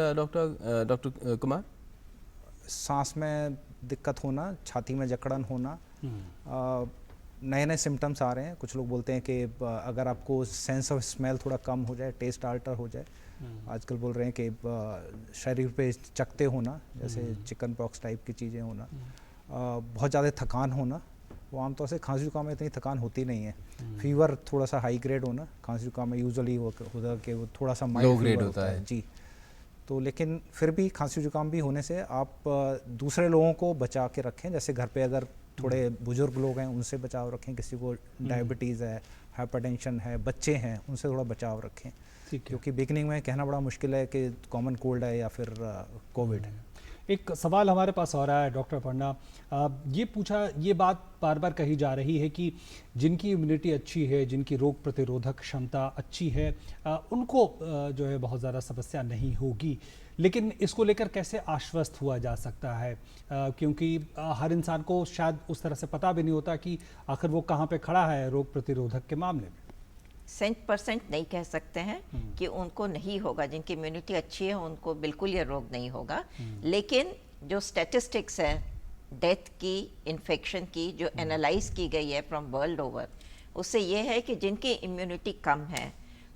Dr. Kumar? सांस में दिक्कत होना, छाती में जकड़न होना, नए नए सिम्टम्स आ रहे हैं। कुछ लोग बोलते हैं कि अगर आपको सेंस ऑफ स्मेल थोड़ा कम हो जाए, टेस्ट अल्टर हो जाए, आजकल बोल रहे हैं कि शरीर पे चकते होना, जैसे चिकन पॉक्स टाइप की चीज़ें होना, बहुत ज़्यादा थकान होना। वो आमतौर से खांसी जुकाम में इतनी थकान होती नहीं है। फीवर थोड़ा सा हाई ग्रेड होना, खांसी जुकाम में यूजुअली होता है कि वो थोड़ा सा लो ग्रेड होता है जी। तो लेकिन फिर भी खांसी जुकाम भी होने से आप दूसरे लोगों को बचा के रखें। जैसे घर पे अगर थोड़े बुजुर्ग लोग हैं उनसे बचाव रखें, किसी को डायबिटीज़ है, हाइपरटेंशन है, बच्चे हैं, उनसे थोड़ा बचाव रखें, क्योंकि बिगनिंग में कहना बड़ा मुश्किल है कि कॉमन कोल्ड है या फिर कोविड है। एक सवाल हमारे पास आ रहा है डॉक्टर अपर्णा, ये बात बार बार कही जा रही है कि जिनकी इम्यूनिटी अच्छी है, जिनकी रोग प्रतिरोधक क्षमता अच्छी है, उनको जो है बहुत ज़्यादा समस्या नहीं होगी। लेकिन इसको लेकर कैसे आश्वस्त हुआ जा सकता है, क्योंकि हर इंसान को शायद उस तरह से पता भी नहीं होता कि आखिर वो कहाँ पे खड़ा है रोग प्रतिरोधक के मामले में। 100% नहीं कह सकते हैं कि उनको नहीं होगा। जिनकी इम्यूनिटी अच्छी है उनको बिल्कुल ये रोग नहीं होगा। लेकिन जो स्टैटिस्टिक्स है डेथ की, इन्फेक्शन की, जो एनालाइज की गई है फ्रॉम वर्ल्ड ओवर, उससे ये है कि जिनकी इम्यूनिटी कम है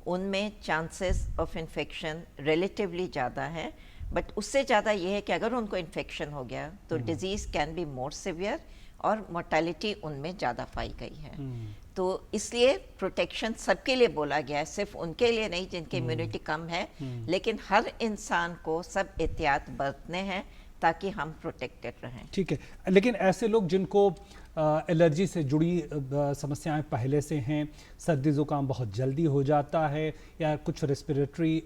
उनमें चांसेस ऑफ इन्फेक्शन रिलेटिवली ज़्यादा है। बट उससे ज़्यादा ये है कि अगर उनको इन्फेक्शन हो गया तो disease can be more severe और मोर्टेलिटी उनमें ज़्यादा पाई गई है। तो इसलिए प्रोटेक्शन सबके लिए बोला गया है, सिर्फ उनके लिए नहीं जिनकी इम्यूनिटी कम है, लेकिन हर इंसान को सब एहतियात बरतने हैं ताकि हम प्रोटेक्टेड रहें। ठीक है, लेकिन ऐसे लोग जिनको एलर्जी से जुड़ी समस्याएं पहले से हैं, सर्दी ज़ुकाम बहुत जल्दी हो जाता है या कुछ रेस्पिरेटरी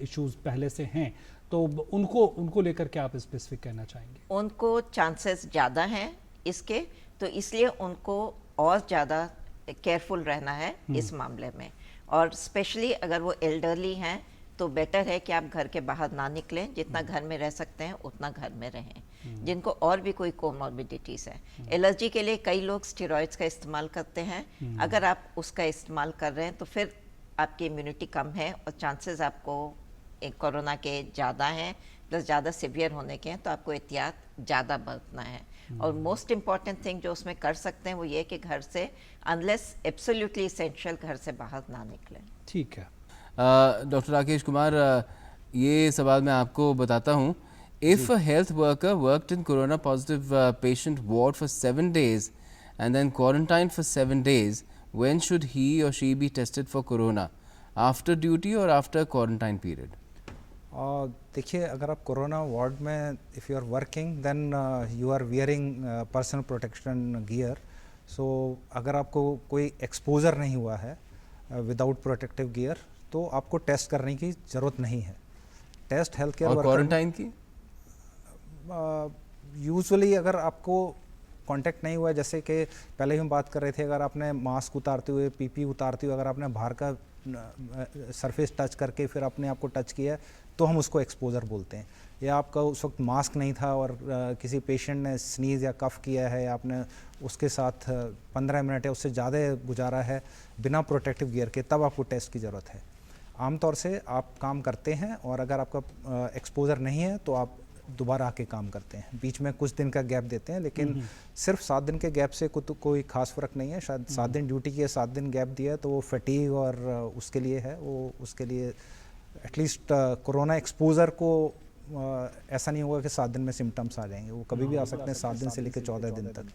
इश्यूज पहले से हैं, तो उनको लेकर क्या आप स्पेसिफिक कहना चाहेंगे? उनको चांसेस ज़्यादा हैं इसके, तो इसलिए उनको और ज़्यादा केयरफुल रहना है इस मामले में। और स्पेशली अगर वो एल्डरली हैं तो बेटर है कि आप घर के बाहर ना निकलें, जितना घर में रह सकते हैं उतना घर में रहें। जिनको और भी कोई कोमॉर्बिडिटीज़ है, एलर्जी के लिए कई लोग स्टेरॉइड्स का इस्तेमाल करते हैं। अगर आप उसका इस्तेमाल कर रहे हैं तो फिर आपकी इम्यूनिटी कम है और चांसेस आपको कोरोना के ज़्यादा हैं, प्लस ज़्यादा सिवियर होने के हैं, तो आपको एहतियात ज़्यादा बरतना है। और मोस्ट इम्पॉर्टेंट थिंग जो उसमें कर सकते हैं वो ये कि घर से अनलेस एब्सोल्युटली एसेंशियल घर से बाहर ना निकलें। ठीक है। डॉक्टर राकेश कुमार, ये सवाल मैं आपको बताता हूँ। If a health worker worked in corona positive patient ward for 7 days and then quarantined for 7 days, when should he or she be tested for corona? After duty or after quarantine period? देखिए, अगर आप corona ward में if you are working then you are wearing personal protection gear. So अगर आपको कोई exposure नहीं हुआ है विदाउट प्रोटेक्टिव गियर तो आपको टेस्ट करने की ज़रूरत नहीं है। टेस्ट हेल्थ केयर और क्वारंटाइन की यूजुअली अगर आपको कांटेक्ट नहीं हुआ, जैसे कि पहले ही हम बात कर रहे थे, अगर आपने मास्क उतारते हुए, पीपी उतारते हुए अगर आपने बाहर का सरफेस टच करके फिर अपने आप को टच किया तो हम उसको एक्सपोजर बोलते हैं। या आपका उस वक्त मास्क नहीं था और किसी पेशेंट ने स्नीज़ या कफ किया है, या आपने उसके साथ 15 मिनट या उससे ज़्यादा गुजारा है बिना प्रोटेक्टिव गियर के, तब आपको टेस्ट की ज़रूरत है। आमतौर से आप काम करते हैं और अगर आपका एक्सपोजर नहीं है तो आप दोबारा आके काम करते हैं। बीच में कुछ दिन का गैप देते हैं, लेकिन सिर्फ 7 दिन के गैप से कोई खास फ़र्क नहीं है। शायद 7 दिन ड्यूटी के 7 दिन गैप दिया तो वो फटीग और उसके लिए है, वो उसके लिए एटलीस्ट कोरोना एक्सपोजर को ऐसा नहीं होगा कि 7 दिन में सिम्टम्स आ जाएंगे, वो कभी भी आ सकते हैं 7 दिन से लेकर 14 दिन तक।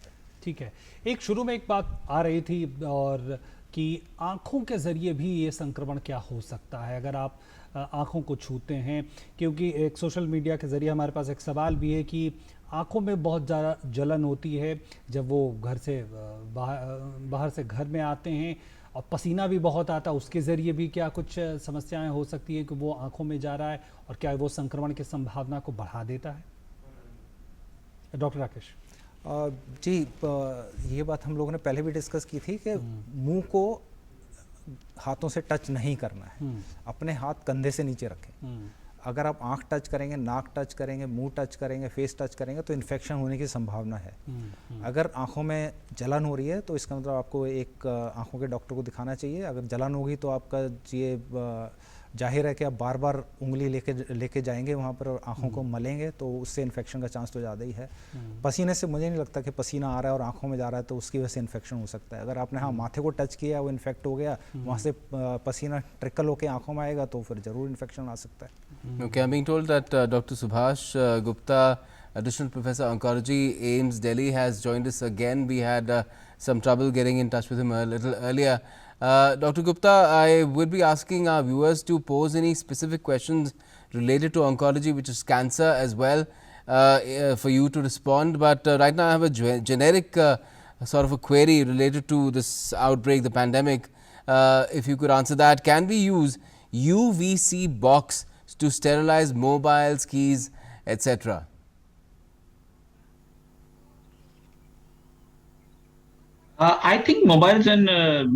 ठीक है। एक शुरू में एक बात आ रही थी और कि आँखों के ज़रिए भी ये संक्रमण क्या हो सकता है अगर आप आँखों को छूते हैं, क्योंकि एक सोशल मीडिया के ज़रिए हमारे पास एक सवाल भी है कि आँखों में बहुत ज़्यादा जलन होती है जब वो घर से बाहर से घर में आते हैं, और पसीना भी बहुत आता है, उसके ज़रिए भी क्या कुछ समस्याएं हो सकती है कि वो आँखों में जा रहा है और क्या वो संक्रमण की संभावना को बढ़ा देता है? डॉक्टर राकेश जी, ये बात हम लोगों ने पहले भी डिस्कस की थी कि मुंह को हाथों से टच नहीं करना है, अपने हाथ कंधे से नीचे रखें। अगर आप आंख टच करेंगे, नाक टच करेंगे, मुंह टच करेंगे, फेस टच करेंगे तो इन्फेक्शन होने की संभावना है। अगर आंखों में जलन हो रही है तो इसका मतलब आपको एक आंखों के डॉक्टर को दिखाना चाहिए। अगर जलन होगी तो आपका ये जाहिर है कि आप बार बार उंगली लेके जाएंगे वहाँ पर और आंखों को मलेंगे तो उससे इन्फेक्शन का चांस तो ज़्यादा ही है। पसीने से मुझे नहीं लगता कि पसीना आ रहा है और आंखों में जा रहा है तो उसकी वजह से इन्फेक्शन हो सकता है। अगर आपने माथे को टच किया, वो इन्फेक्ट हो गया, वहाँ से पसीना ट्रिकल होकर आंखों में आएगा तो फिर ज़रूर इन्फेक्शन आ सकता है। Okay, I'm being told that Dr. Subhash Gupta, Additional Professor Oncology, AIIMS Delhi, has joined us again. We had some trouble getting in touch with him a little earlier. Dr. Gupta, I would be asking our viewers to pose any specific questions related to oncology, which is cancer as well, for you to respond. But right now I have a generic sort of a query related to this outbreak, the pandemic. If you could answer that, can we use UVC box to sterilize mobiles, keys, etc.? I think mobiles and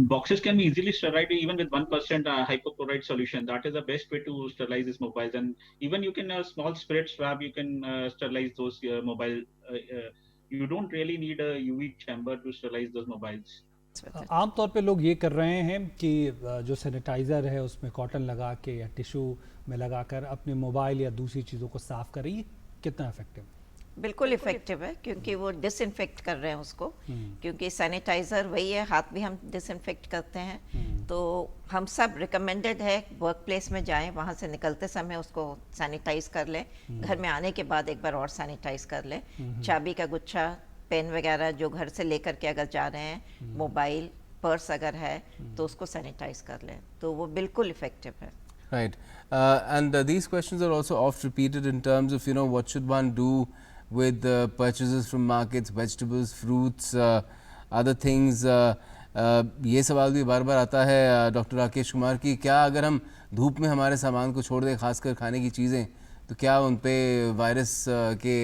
boxes can be easily sterilized even with 1% hypochlorite solution. That is the best way to sterilize these mobiles. And even you can small spirit swab, you can sterilize those mobile. You don't really need a UV chamber to sterilize those mobiles. आमतौर पे लोग ये कर रहे हैं कि जो sanitiser है उसमें कॉटन लगा के या टिश्यू में लगाकर अपने मोबाइल या दूसरी चीज़ों को साफ़ करें। ये कितना इफेक्टिव? बिल्कुल इफेक्टिव है, क्योंकि वो डिसइंफेक्ट कर रहे हैं उसको, क्योंकि सैनिटाइज़र वही है, हाथ भी हम डिसइंफेक्ट करते हैं। तो हम सब रिकमेंडेड है वर्क प्लेस में जाएं, वहाँ से निकलते समय उसको सैनिटाइज कर लें, घर में आने के बाद एक बार और सैनिटाइज कर लें। चाबी का गुच्छा, पेन वगैरह जो घर से लेकर के अगर जा रहे हैं, मोबाइल, पर्स अगर है तो उसको सैनिटाइज कर लें, तो वो बिल्कुल इफेक्टिव है। Right, and these questions are also oft repeated in terms of, you know, what should one do with purchases from markets, vegetables, fruits, other things. ये सवाल भी बार बार आता है डॉक्टर राकेश कुमार की, क्या अगर हम धूप में हमारे सामान को छोड़ दें, खासकर खाने की चीज़ें, तो क्या उन पे वायरस के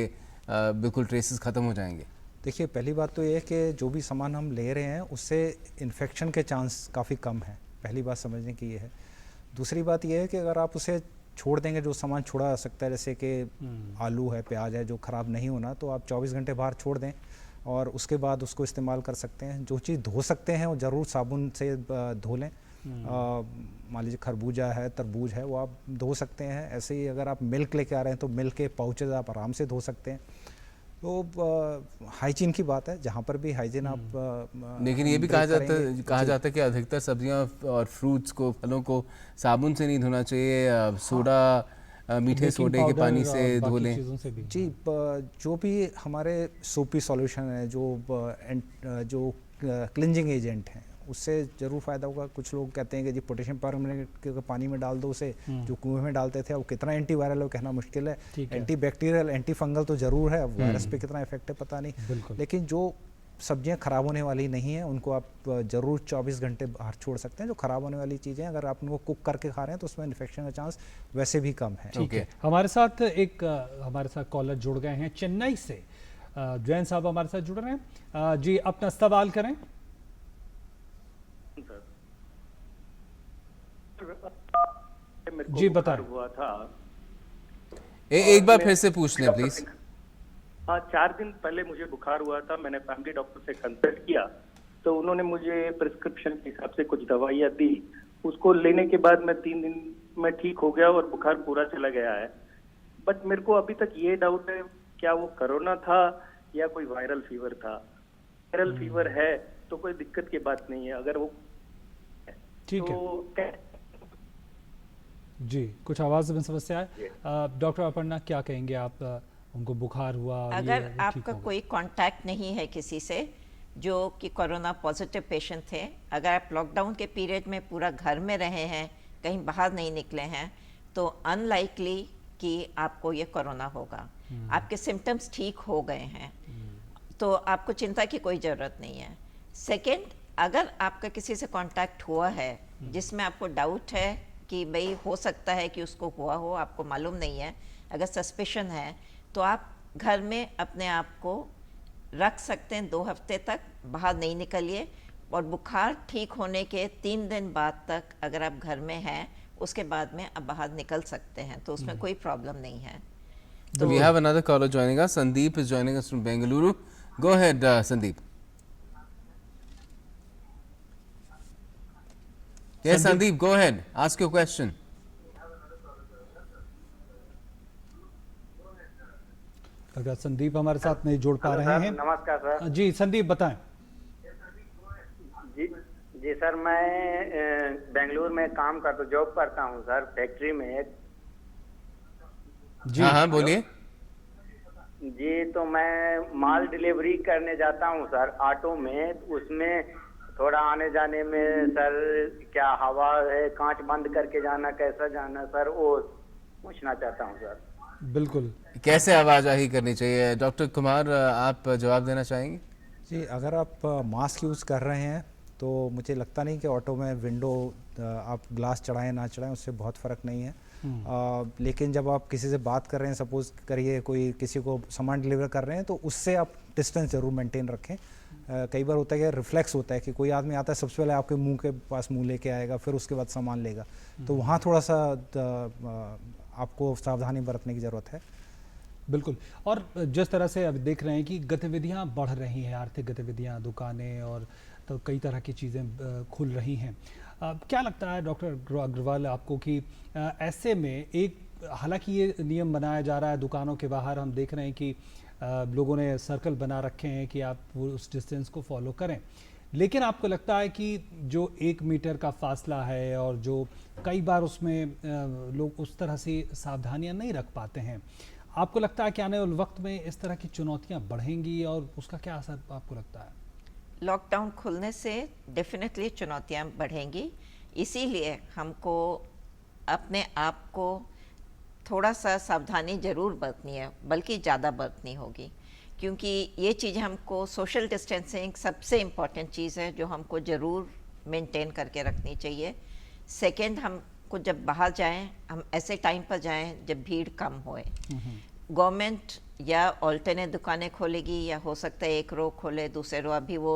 बिल्कुल ट्रेसेस ख़त्म हो जाएंगे? देखिए, पहली बात तो ये है कि जो भी सामान हम ले रहे हैं उससे इन्फेक्शन के चांस काफ़ी कम हैं, पहली बात समझने की ये है। दूसरी बात ये है कि अगर आप उसे छोड़ देंगे, जो सामान छोड़ा जा सकता है जैसे कि आलू है, प्याज है, जो ख़राब नहीं होना, तो आप 24 घंटे बाहर छोड़ दें और उसके बाद उसको इस्तेमाल कर सकते हैं। जो चीज़ धो सकते हैं वो ज़रूर साबुन से धो लें। मान लीजिए खरबूजा है, तरबूज है, वो आप धो सकते हैं। ऐसे ही अगर आप मिल्क लेके आ रहे हैं तो मिल्क के पाउचेज आप आराम से धो सकते हैं। तो हाइजीन की बात है, जहाँ पर भी हाइजीन आप लेकिन ये भी कहा जाता है कि अधिकतर सब्जियां और फ्रूट्स को, फलों को साबुन से नहीं धोना चाहिए, सोडा, मीठे सोडे के पानी से धो लें। जी, जो भी हमारे सोपी सॉल्यूशन है, जो क्लिंजिंग एजेंट हैं, उससे ज़रूर फ़ायदा होगा। कुछ लोग कहते हैं कि जी पोटेशियम परमैंगनेट के पानी में डाल दो उसे, जो कुएं में डालते थे, वो कितना एंटीवायरल है कहना मुश्किल है। एंटी बैक्टीरियल, एंटी फंगल तो ज़रूर है, वायरस पे कितना इफेक्ट है पता नहीं। लेकिन जो सब्जियां खराब होने वाली नहीं है उनको आप ज़रूर 24 घंटे बाहर छोड़ सकते हैं। जो खराब होने वाली चीज़ें अगर आप उनको कुक करके खा रहे हैं तो उसमें इन्फेक्शन का चांस वैसे भी कम है। ठीक है, हमारे साथ कॉलर जुड़ गए हैं चेन्नई से। जैन साहब हमारे साथ जुड़ रहे हैं। जी, अपना सवाल करें। जी बताएं। हुआ था, एक बार फिर से पूछ लें प्लीज। हाँ, 4 दिन पहले मुझे बुखार हुआ था। मैंने फैमिली डॉक्टर से कंसल्ट किया तो उन्होंने मुझे प्रिस्क्रिप्शन के हिसाब से कुछ दवाइयाँ दी। उसको लेने के बाद मैं 3 दिन में ठीक हो गया और बुखार पूरा चला गया है। बट मेरे को अभी तक ये डाउट है, क्या वो कोरोना था या कोई वायरल फीवर था? वायरल फीवर है तो कोई दिक्कत की बात नहीं है, अगर वो ठीक तो है जी, कुछ आवाज में समस्या है। डॉक्टर अपर्णा, क्या कहेंगे आप? उनको बुखार हुआ, अगर आपका कोई कांटेक्ट नहीं है किसी से, जो कि कोरोना पॉजिटिव पेशेंट थे, अगर आप लॉकडाउन के पीरियड में पूरा घर में रहे हैं, कहीं बाहर नहीं निकले हैं, तो अनलाइकली कि आपको ये कोरोना होगा। आपके सिम्टम्स ठीक हो गए हैं तो आपको चिंता की कोई ज़रूरत नहीं है। सेकंड, अगर आपका किसी से कांटेक्ट हुआ है जिसमें आपको डाउट है कि भाई हो सकता है कि उसको हुआ हो, आपको मालूम नहीं है, अगर सस्पिशन है तो आप घर में अपने आप को रख सकते हैं 2 हफ्ते तक, बाहर नहीं निकलिए। और बुखार ठीक होने के 3 दिन बाद तक अगर आप घर में हैं, उसके बाद में आप बाहर निकल सकते हैं, तो उसमें कोई प्रॉब्लम नहीं है। So we have another caller joining us. Sandeep is joining us from Bengaluru. Go ahead, Sandeep. Yes, Sandeep, go ahead. Ask your question. अगर संदीप हमारे साथ नहीं जुड़ पा रहे हैं। नमस्कार सर। जी संदीप बताएं। जी सर, मैं बेंगलुरु में काम करता, जॉब करता हूँ सर, फैक्ट्री में एक। जी हाँ बोलिए। जी, तो मैं माल डिलीवरी करने जाता हूँ सर ऑटो में, उसमें थोड़ा आने जाने में सर क्या हवा है, कांच बंद करके जाना, कैसा जाना सर, वो पूछना चाहता हूँ सर। बिल्कुल। कैसे आवाजाही करनी चाहिए? डॉक्टर कुमार, आप जवाब देना चाहेंगे? जी, अगर आप मास्क यूज़ कर रहे हैं तो मुझे लगता नहीं कि ऑटो में विंडो आप ग्लास चढ़ाएं ना चढ़ाएं उससे बहुत फ़र्क नहीं है। लेकिन जब आप किसी से बात कर रहे हैं, सपोज करिए कोई किसी को सामान डिलीवर कर रहे हैं, तो उससे आप डिस्टेंस ज़रूर मेंटेन रखें। कई बार होता है कि रिफ्लेक्स होता है कि कोई आदमी आता है, सबसे पहले आपके मुंह के पास मुंह लेके आएगा, फिर उसके बाद सामान लेगा, तो वहाँ थोड़ा सा आपको सावधानी बरतने की ज़रूरत है। बिल्कुल। और जिस तरह से अब देख रहे हैं कि गतिविधियां बढ़ रही हैं, आर्थिक गतिविधियां, दुकानें और तो कई तरह की चीज़ें खुल रही हैं, क्या लगता है डॉक्टर अग्रवाल आपको कि ऐसे में एक, हालांकि ये नियम बनाया जा रहा है दुकानों के बाहर, हम देख रहे हैं कि लोगों ने सर्कल बना रखे हैं कि आप उस डिस्टेंस को फॉलो करें, लेकिन आपको लगता है कि जो 1 मीटर का फासला है और जो कई बार उसमें लोग उस तरह से सावधानियां नहीं रख पाते हैं, आपको लगता है कि आने वाले वक्त में इस तरह की चुनौतियां बढ़ेंगी और उसका क्या असर आपको लगता है? लॉकडाउन खुलने से डेफिनेटली चुनौतियां बढ़ेंगी, इसीलिए हमको अपने आप को थोड़ा सा सावधानी ज़रूर बरतनी है, बल्कि ज़्यादा बरतनी होगी, क्योंकि ये चीज़ हमको, सोशल डिस्टेंसिंग सबसे इम्पॉर्टेंट चीज़ है जो हमको ज़रूर मेंटेन करके रखनी चाहिए। सेकंड, हमको जब बाहर जाएं, हम ऐसे टाइम पर जाएं जब भीड़ कम होए। गवर्नमेंट या ऑल्टरनेट दुकानें खोलेगी, या हो सकता है एक रो खोले, दूसरे रो अभी वो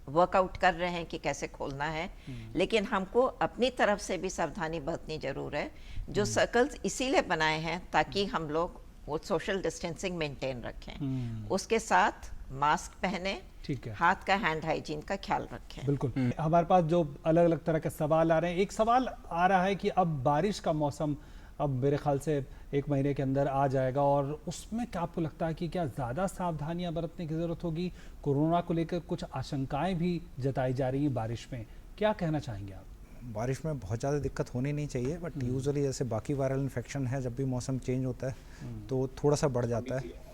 वर्कआउट कर रहे हैं कि कैसे खोलना है, लेकिन हमको अपनी तरफ से भी सावधानी बरतनी ज़रूर है। जो सर्कल्स इसीलिए बनाए हैं ताकि हम लोग वो सोशल डिस्टेंसिंग मेंटेन रखें, उसके साथ मास्क पहने, ठीक है, हाथ का हैंड हाइजीन का ख्याल रखें। बिल्कुल। हमारे पास जो अलग अलग तरह के सवाल आ रहे हैं, एक सवाल आ रहा है कि अब बारिश का मौसम अब मेरे ख्याल से 1 महीने के अंदर आ जाएगा, और उसमें क्या आपको लगता है कि क्या ज़्यादा सावधानियां बरतने की ज़रूरत होगी? कोरोना को लेकर कुछ आशंकाएं भी जताई जा रही हैं बारिश में, क्या कहना चाहेंगे आप? बारिश में बहुत ज़्यादा दिक्कत होनी नहीं चाहिए, बट यूजुअली जैसे बाकी वायरल इन्फेक्शन है, जब भी मौसम चेंज होता है तो थोड़ा सा बढ़ जाता है।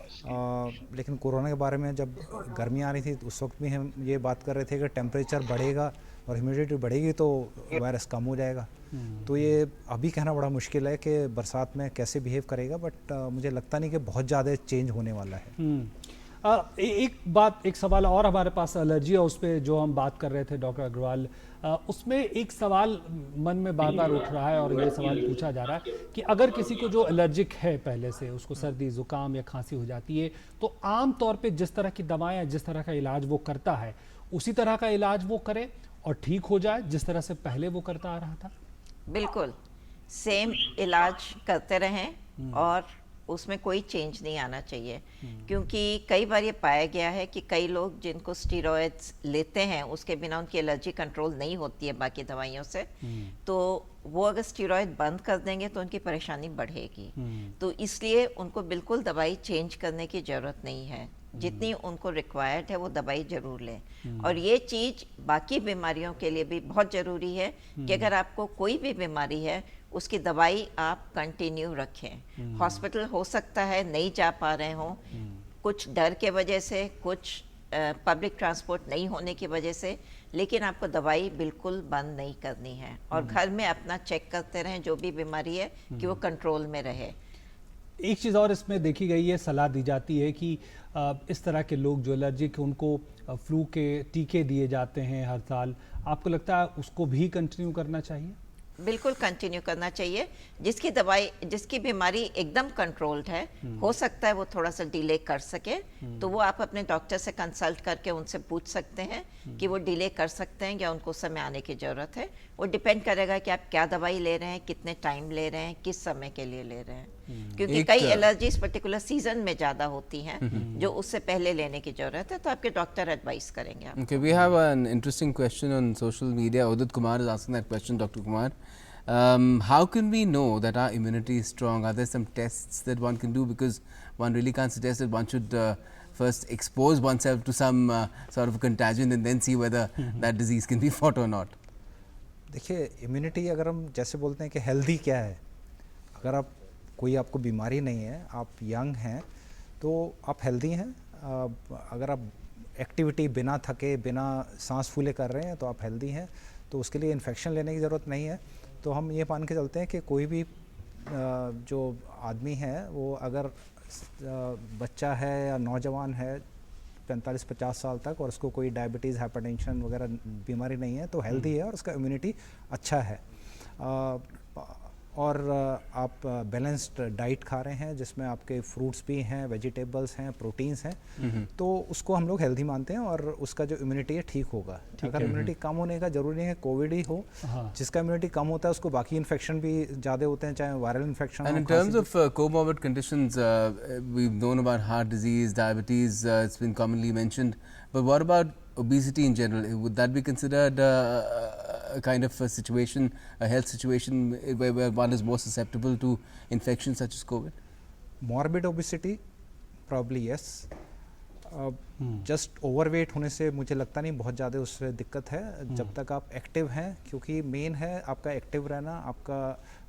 लेकिन कोरोना के बारे में जब गर्मी आ रही थी उस वक्त भी हम ये बात कर रहे थे कि टेम्परेचर बढ़ेगा और ह्यूमिडिटी बढ़ेगी तो वायरस कम हो जाएगा। तो ये अभी कहना बड़ा मुश्किल है कि बरसात में कैसे बिहेव करेगा, बट मुझे लगता नहीं कि बहुत ज़्यादा चेंज होने वाला है। एक सवाल और हमारे पास एलर्जी है, उस पर जो हम बात कर रहे थे डॉक्टर अग्रवाल, उसमें एक सवाल मन में बार बार उठ रहा है और ये सवाल पूछा जा रहा है कि अगर किसी को जो एलर्जिक है पहले से, उसको सर्दी जुकाम या खांसी हो जाती है, तो आम तौर पे जिस तरह की दवाएं, जिस तरह का इलाज वो करता है, उसी तरह का इलाज वो करे और ठीक हो जाए जिस तरह से पहले वो करता आ रहा था? बिल्कुल सेम इलाज करते रहें और उसमें कोई चेंज नहीं आना चाहिए, क्योंकि कई बार ये पाया गया है कि कई लोग जिनको स्टीरॉयड्स लेते हैं उसके बिना उनकी एलर्जी कंट्रोल नहीं होती है बाकी दवाइयों से, तो वो अगर स्टीरॉयड बंद कर देंगे तो उनकी परेशानी बढ़ेगी। तो इसलिए उनको बिल्कुल दवाई चेंज करने की ज़रूरत नहीं है, जितनी उनको रिक्वायर्ड है वो दवाई ज़रूर लें। और ये चीज़ बाकी बीमारियों के लिए भी बहुत ज़रूरी है कि अगर आपको कोई भी बीमारी है उसकी दवाई आप कंटिन्यू रखें। हॉस्पिटल हो सकता है नहीं जा पा रहे हों, कुछ डर के वजह से, कुछ पब्लिक ट्रांसपोर्ट नहीं होने की वजह से, लेकिन आपको दवाई बिल्कुल बंद नहीं करनी है और घर में अपना चेक करते रहें जो भी बीमारी है कि वो कंट्रोल में रहे। एक चीज़ और इसमें देखी गई है, सलाह दी जाती है कि इस तरह के लोग जो एलर्जिक, उनको फ्लू के टीके दिए जाते हैं हर साल, आपको लगता है उसको भी कंटिन्यू करना चाहिए? बिल्कुल कंटिन्यू करना चाहिए। जिसकी दवाई, जिसकी बीमारी एकदम कंट्रोल्ड है, हो सकता है वो थोड़ा सा डिले कर सके, तो वो आप अपने डॉक्टर से कंसल्ट करके उनसे पूछ सकते हैं कि वो डिले कर सकते हैं या उनको समय आने की ज़रूरत है। वो डिपेंड करेगा कि आप क्या दवाई ले रहे हैं, कितने टाइम ले रहे हैं, किस समय के लिए ले रहे हैं, क्योंकि कई एलर्जीज पर्टिकुलर सीजन में ज़्यादा होती हैं जो उससे पहले लेने की ज़रूरत है, तो आपके डॉक्टर एडवाइस करेंगे आपको। Okay, we have an interesting question on social media. Udit Kumar is asking that question, Dr. Kumar. How can we know that our immunity is strong? Are there some tests that one can do? Because one really can't suggest that one should first expose oneself to some sort of contagion and then see whether that disease can be fought or not. देखिए, immunity अगर हम जैसे बोलते हैं कि healthy क्या है, अगर आप कोई आपको बीमारी नहीं है, आप यंग हैं, तो आप हेल्दी हैं। अगर आप एक्टिविटी बिना थके, बिना सांस फूले कर रहे हैं, तो आप हेल्दी हैं, तो उसके लिए इन्फेक्शन लेने की ज़रूरत नहीं है। तो हम ये मान के चलते हैं कि कोई भी जो आदमी है, वो अगर बच्चा है या नौजवान है 45-50 साल तक और उसको कोई डायबिटीज़, हाइपरटेंशन वगैरह बीमारी नहीं है, तो हेल्दी है और उसका इम्यूनिटी अच्छा है। और आप बैलेंस्ड डाइट खा रहे हैं जिसमें आपके फ्रूट्स भी हैं, वेजिटेबल्स हैं, प्रोटीन्स हैं, तो उसको हम लोग हेल्दी मानते हैं और उसका जो इम्यूनिटी है ठीक होगा। अगर इम्यूनिटी कम होने का ज़रूरी नहीं है कोविड ही हो, जिसका इम्यूनिटी कम होता है उसको बाकी इन्फेक्शन भी ज़्यादा होते हैं, चाहे viral infection. And in terms of comorbid conditions, we've known about heart disease, diabetes, it's been commonly mentioned, but what about obesity in general? Would that be considered a kind of a situation, a health situation where one is more susceptible to infections such as COVID? Morbid obesity, probably yes. Just overweight होने से मुझे लगता नहीं बहुत ज़्यादा उससे दिक्कत है, जब तक आप एक्टिव हैं, क्योंकि मेन है आपका एक्टिव रहना, आपका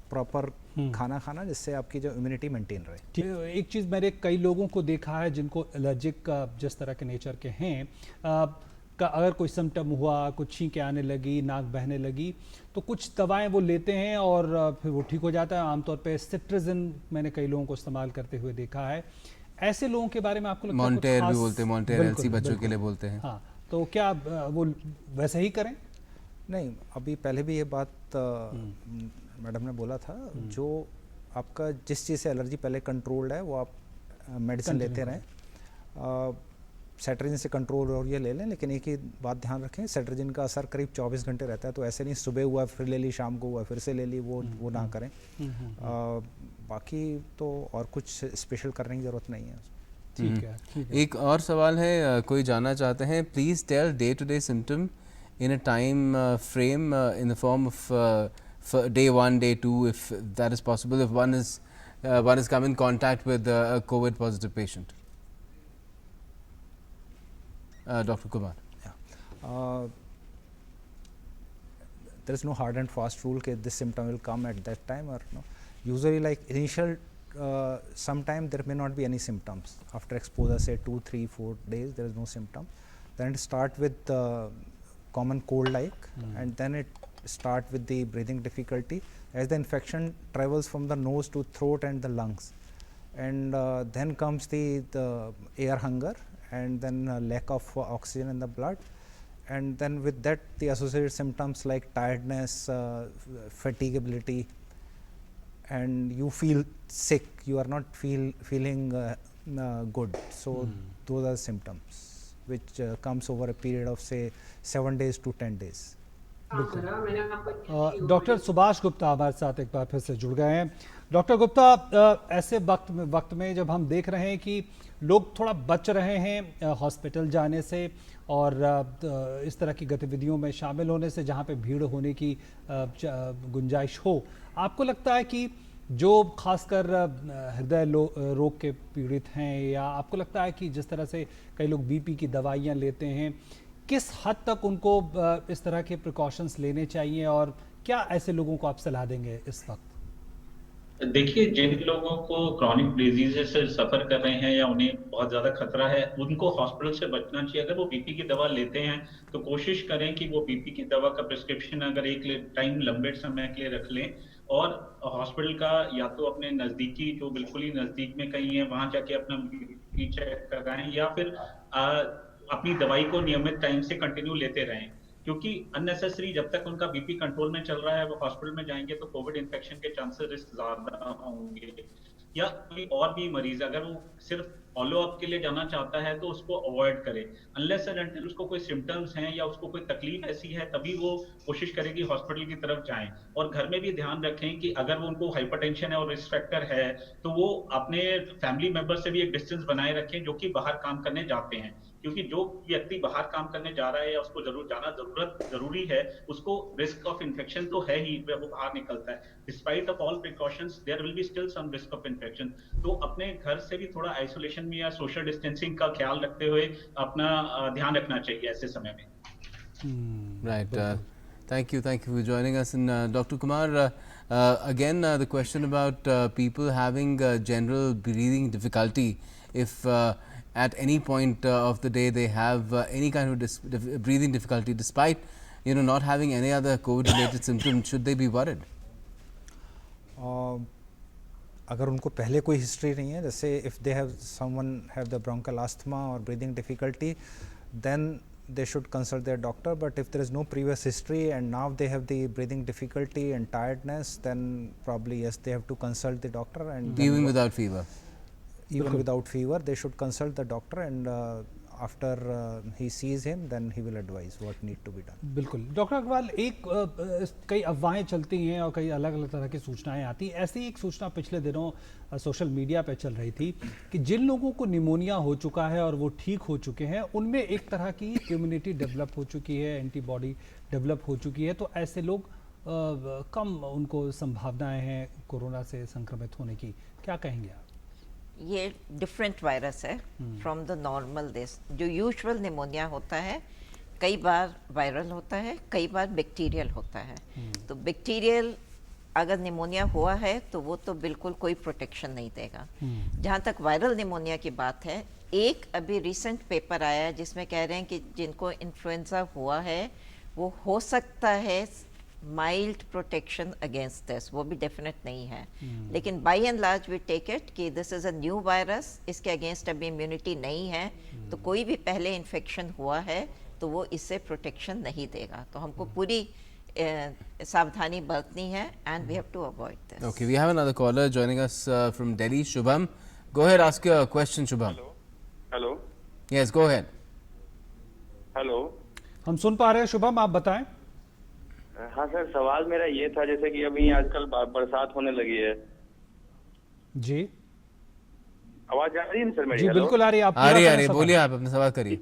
प्रॉपर खाना खाना, जिससे आपकी जो इम्यूनिटी मेंटेन रहे। एक चीज़ मैंने कई लोगों को देखा है जिनको एलर्जिक जिस तरह के नेचर के हैं, का अगर कोई सिम्टम हुआ, कुछ छींकें आने लगी, नाक बहने लगी, तो कुछ दवाएं वो लेते हैं और फिर वो ठीक हो जाता है। आमतौर पे सिट्राजिन मैंने कई लोगों को इस्तेमाल करते हुए देखा है। ऐसे लोगों के बारे में आपको लगता है? मॉन्टेर भी बोलते हैं, मॉन्टेर एलसी बच्चों के लिए बोलते हैं। हाँ, तो क्या वो वैसे ही करें? नहीं, अभी पहले भी ये बात मैडम ने बोला था, जो आपका जिस चीज़ से एलर्जी पहले कंट्रोल्ड है वो आप मेडिसिन लेते रहें। सेट्राजिन से कंट्रोल और ये ले लें, लेकिन एक ही बात ध्यान रखें, सेट्राजिन का असर करीब 24 घंटे रहता है, तो ऐसे नहीं सुबह हुआ फिर ले ली, शाम को हुआ फिर से ले ली, वो ना करें। बाकी तो और कुछ स्पेशल करने की ज़रूरत नहीं है। ठीक है। एक और सवाल है, कोई जानना चाहते हैं, please tell day to day symptom in a time frame in the form of day 1, day 2, if that is possible, if one is come in contact with a COVID positive patient. Dr. Kumar. Yeah. There is no hard and fast rule that this symptom will come at that time or no. Usually, like initial, sometime there may not be any symptoms. After exposure, say 2, 3, 4 days, there is no symptom. Then it start with common cold like, and then it start with the breathing difficulty as the infection travels from the nose to throat and the lungs, and then comes the air hunger, and then lack of oxygen in the blood, and then with that the associated symptoms like tiredness, fatigability, and you feel sick, you are not feeling good. So those are symptoms which comes over a period of say 7 days to 10 days. Doctor Subhash Gupta हमारे साथ एक बार फिर से जुड़ गए हैं। Doctor Gupta, ऐसे वक्त में जब हम देख रहे हैं कि लोग थोड़ा बच रहे हैं हॉस्पिटल जाने से और इस तरह की गतिविधियों में शामिल होने से जहां पे भीड़ होने की गुंजाइश हो, आपको लगता है कि जो खासकर हृदय रोग के पीड़ित हैं, या आपको लगता है कि जिस तरह से कई लोग बीपी की दवाइयां लेते हैं, किस हद तक उनको इस तरह के प्रिकॉशंस लेने चाहिए और क्या ऐसे लोगों को आप सलाह देंगे इस वक्त? देखिए, जिन लोगों को क्रॉनिक डिजीजेस से सफर कर रहे हैं या उन्हें बहुत ज्यादा खतरा है, उनको हॉस्पिटल से बचना चाहिए। अगर वो बीपी की दवा लेते हैं तो कोशिश करें कि वो बीपी की दवा का प्रिस्क्रिप्शन अगर एक टाइम लंबे समय के लिए रख लें, और हॉस्पिटल का या तो अपने नजदीकी, जो बिल्कुल ही नजदीक में कहीं है, वहां जाके अपना बीपी चेक कराएं, या फिर अपनी दवाई को नियमित टाइम से कंटिन्यू लेते रहें। क्योंकि अननेसेसरी जब तक उनका बीपी कंट्रोल में चल रहा है, वो हॉस्पिटल में जाएंगे तो कोविड इन्फेक्शन के चांसेस रिस्क ज्यादा होंगे। या कोई और भी मरीज अगर वो सिर्फ फॉलो अप के लिए जाना चाहता है तो उसको अवॉइड करे। अनलेस एंड अनटिल उसको कोई सिम्टम्स हैं या उसको कोई तकलीफ ऐसी है, तभी वो कोशिश करे कि हॉस्पिटल की तरफ जाएं। और घर में भी ध्यान रखें कि अगर वो उनको हाइपरटेंशन है और रिस्क फैक्टर है, तो वो अपने फैमिली मेंबर से भी एक डिस्टेंस बनाए रखें जो कि बाहर काम करने जाते हैं। क्योंकि जो व्यक्ति बाहर काम करने जा रहा है या उसको जाना जरूरी है, उसको रिस्क ऑफ इन्फेक्शन तो है ही, वो बाहर निकलता है। Despite of all precautions there will be still some risk of infection. तो अपने घर से भी थोड़ा आइसोलेशन में या सोशल डिस्टेंसिंग का ख्याल रखते हुए अपना ध्यान रखना चाहिए ऐसे समय में। Right. Thank you for joining us. And Dr. Kumar, again the question about people having general breathing difficulty. If at any point of the day they have any kind of breathing difficulty, despite not having any other COVID-related symptoms, should they be worried? अगर उनको पहले कोई history नहीं है, जैसे if they have someone have the bronchial asthma और breathing difficulty, then they should consult their doctor. But if there is no previous history and now they have the breathing difficulty and tiredness, then probably yes, they have to consult the doctor. And even without fever, without fever they should consult the doctor, and after he sees him, then he will advise what need to be done. बिल्कुल doctor Agarwal, कई अफवाहें चलती हैं और कई अलग अलग तरह की सूचनाएं आती हैं। ऐसी एक सूचना पिछले दिनों सोशल मीडिया पे चल रही थी कि जिन लोगों को निमोनिया हो चुका है और वो ठीक हो चुके हैं, उनमें एक तरह की इम्यूनिटी डेवलप हो चुकी है, एंटीबॉडी डेवलप हो चुकी है, तो ऐसे लोग कम उनको संभावनाएं हैं कोरोना से संक्रमित होने की। क्या कहेंगे आप? ये डिफरेंट वायरस है फ्रॉम द नॉर्मल दिस। जो यूजुअल निमोनिया होता है कई बार वायरल होता है, कई बार बैक्टीरियल होता है। तो बैक्टीरियल अगर निमोनिया हुआ है तो वो तो बिल्कुल कोई प्रोटेक्शन नहीं देगा। जहाँ तक वायरल निमोनिया की बात है, एक अभी रिसेंट पेपर आया है जिसमें कह रहे हैं कि जिनको इन्फ्लुएंजा हुआ है वो हो सकता है माइल्ड प्रोटेक्शन अगेंस्ट दिस, वो भी डेफिनेट नहीं है। लेकिन by and large we take it कि this is a new virus, इसके अगेंस्ट अभी इम्यूनिटी नहीं है, तो कोई भी पहले इन्फेक्शन हुआ है तो वो इससे प्रोटेक्शन नहीं देगा। तो हमको पूरी सावधानी बरतनी है and we have to avoid this. Okay, we have another caller joining us from Delhi. Shubham, go ahead, ask your question. Shubham. Hello. Yes, go ahead. Hello. हम सुन पा रहे हैं शुभम, आप बताएं। हाँ सर, सवाल मेरा ये था, जैसे कि अभी आजकल बरसात होने लगी है। जी, आवाज आ रही है सर मेरी? जी बिल्कुल आ रही है। आप आ रही है, बोलिए, आप अपना सवाल करिए।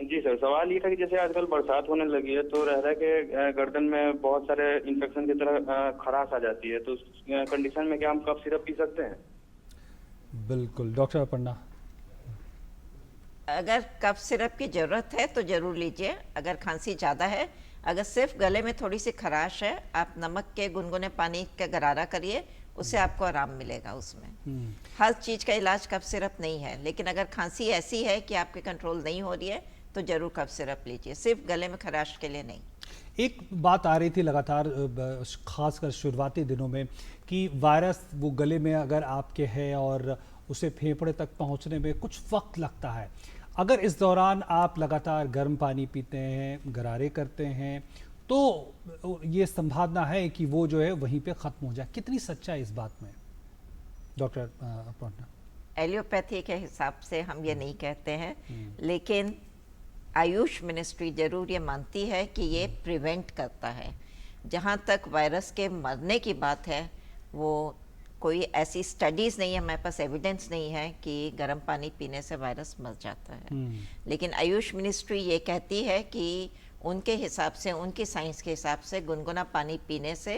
जी सर, सवाल ये था कि जैसे आजकल बरसात होने लगी है तो रह रहा है कि गर्दन में बहुत सारे इन्फेक्शन की तरह खराश आ जाती है, तो उस कंडीशन में क्या हम कफ सिरप पी सकते हैं? बिल्कुल डॉक्टर अपर्णा। अगर कफ सिरप की ज़रूरत है तो ज़रूर लीजिए। अगर खांसी ज़्यादा है, अगर सिर्फ गले में थोड़ी सी खराश है, आप नमक के गुनगुने पानी का गरारा करिए, उससे आपको आराम मिलेगा। उसमें हर चीज़ का इलाज कफ सिरप नहीं है, लेकिन अगर खांसी ऐसी है कि आपके कंट्रोल नहीं हो रही है तो ज़रूर कफ सिरप लीजिए, सिर्फ गले में खराश के लिए नहीं। एक बात आ रही थी लगातार, खासकर शुरुआती दिनों में, कि वायरस वो गले में अगर आपके है और उसे फेफड़े तक पहुंचने में कुछ वक्त लगता है। अगर इस दौरान आप लगातार गर्म पानी पीते हैं, गरारे करते हैं, तो ये संभावना है कि वो जो है वहीं पे ख़त्म हो जाए। कितनी सच्चाई इस बात में डॉक्टर अपर्णा? एलियोपैथी के हिसाब से हम ये नहीं कहते हैं, लेकिन आयुष मिनिस्ट्री जरूर ये मानती है कि ये प्रिवेंट करता है। जहाँ तक वायरस के मरने की बात है, वो कोई ऐसी स्टडीज़ नहीं है, हमारे पास एविडेंस नहीं है कि गर्म पानी पीने से वायरस मर जाता है। लेकिन आयुष मिनिस्ट्री ये कहती है कि उनके हिसाब से, उनकी साइंस के हिसाब से गुनगुना पानी पीने से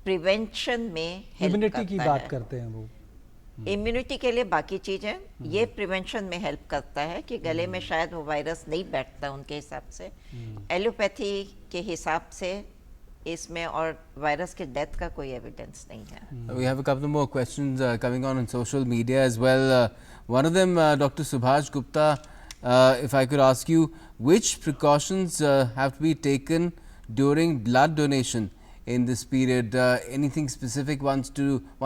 प्रिवेंशन में हेल्प करता है। इम्यूनिटी की बात करते हैं वो। इम्यूनिटी के लिए बाकी चीज़ है, ये प्रिवेंशन में हेल्प करता है कि गले में शायद वो वायरस नहीं बैठता उनके हिसाब से। एलोपैथी के हिसाब से इसमें और वायरस के डेथ का कोई एविडेंस नहीं है. We have a couple more questions coming on social media as well. One of them, Dr. Subhash Gupta, if I could ask you, which precautions have to be taken during blood donation in this period? Anything specific one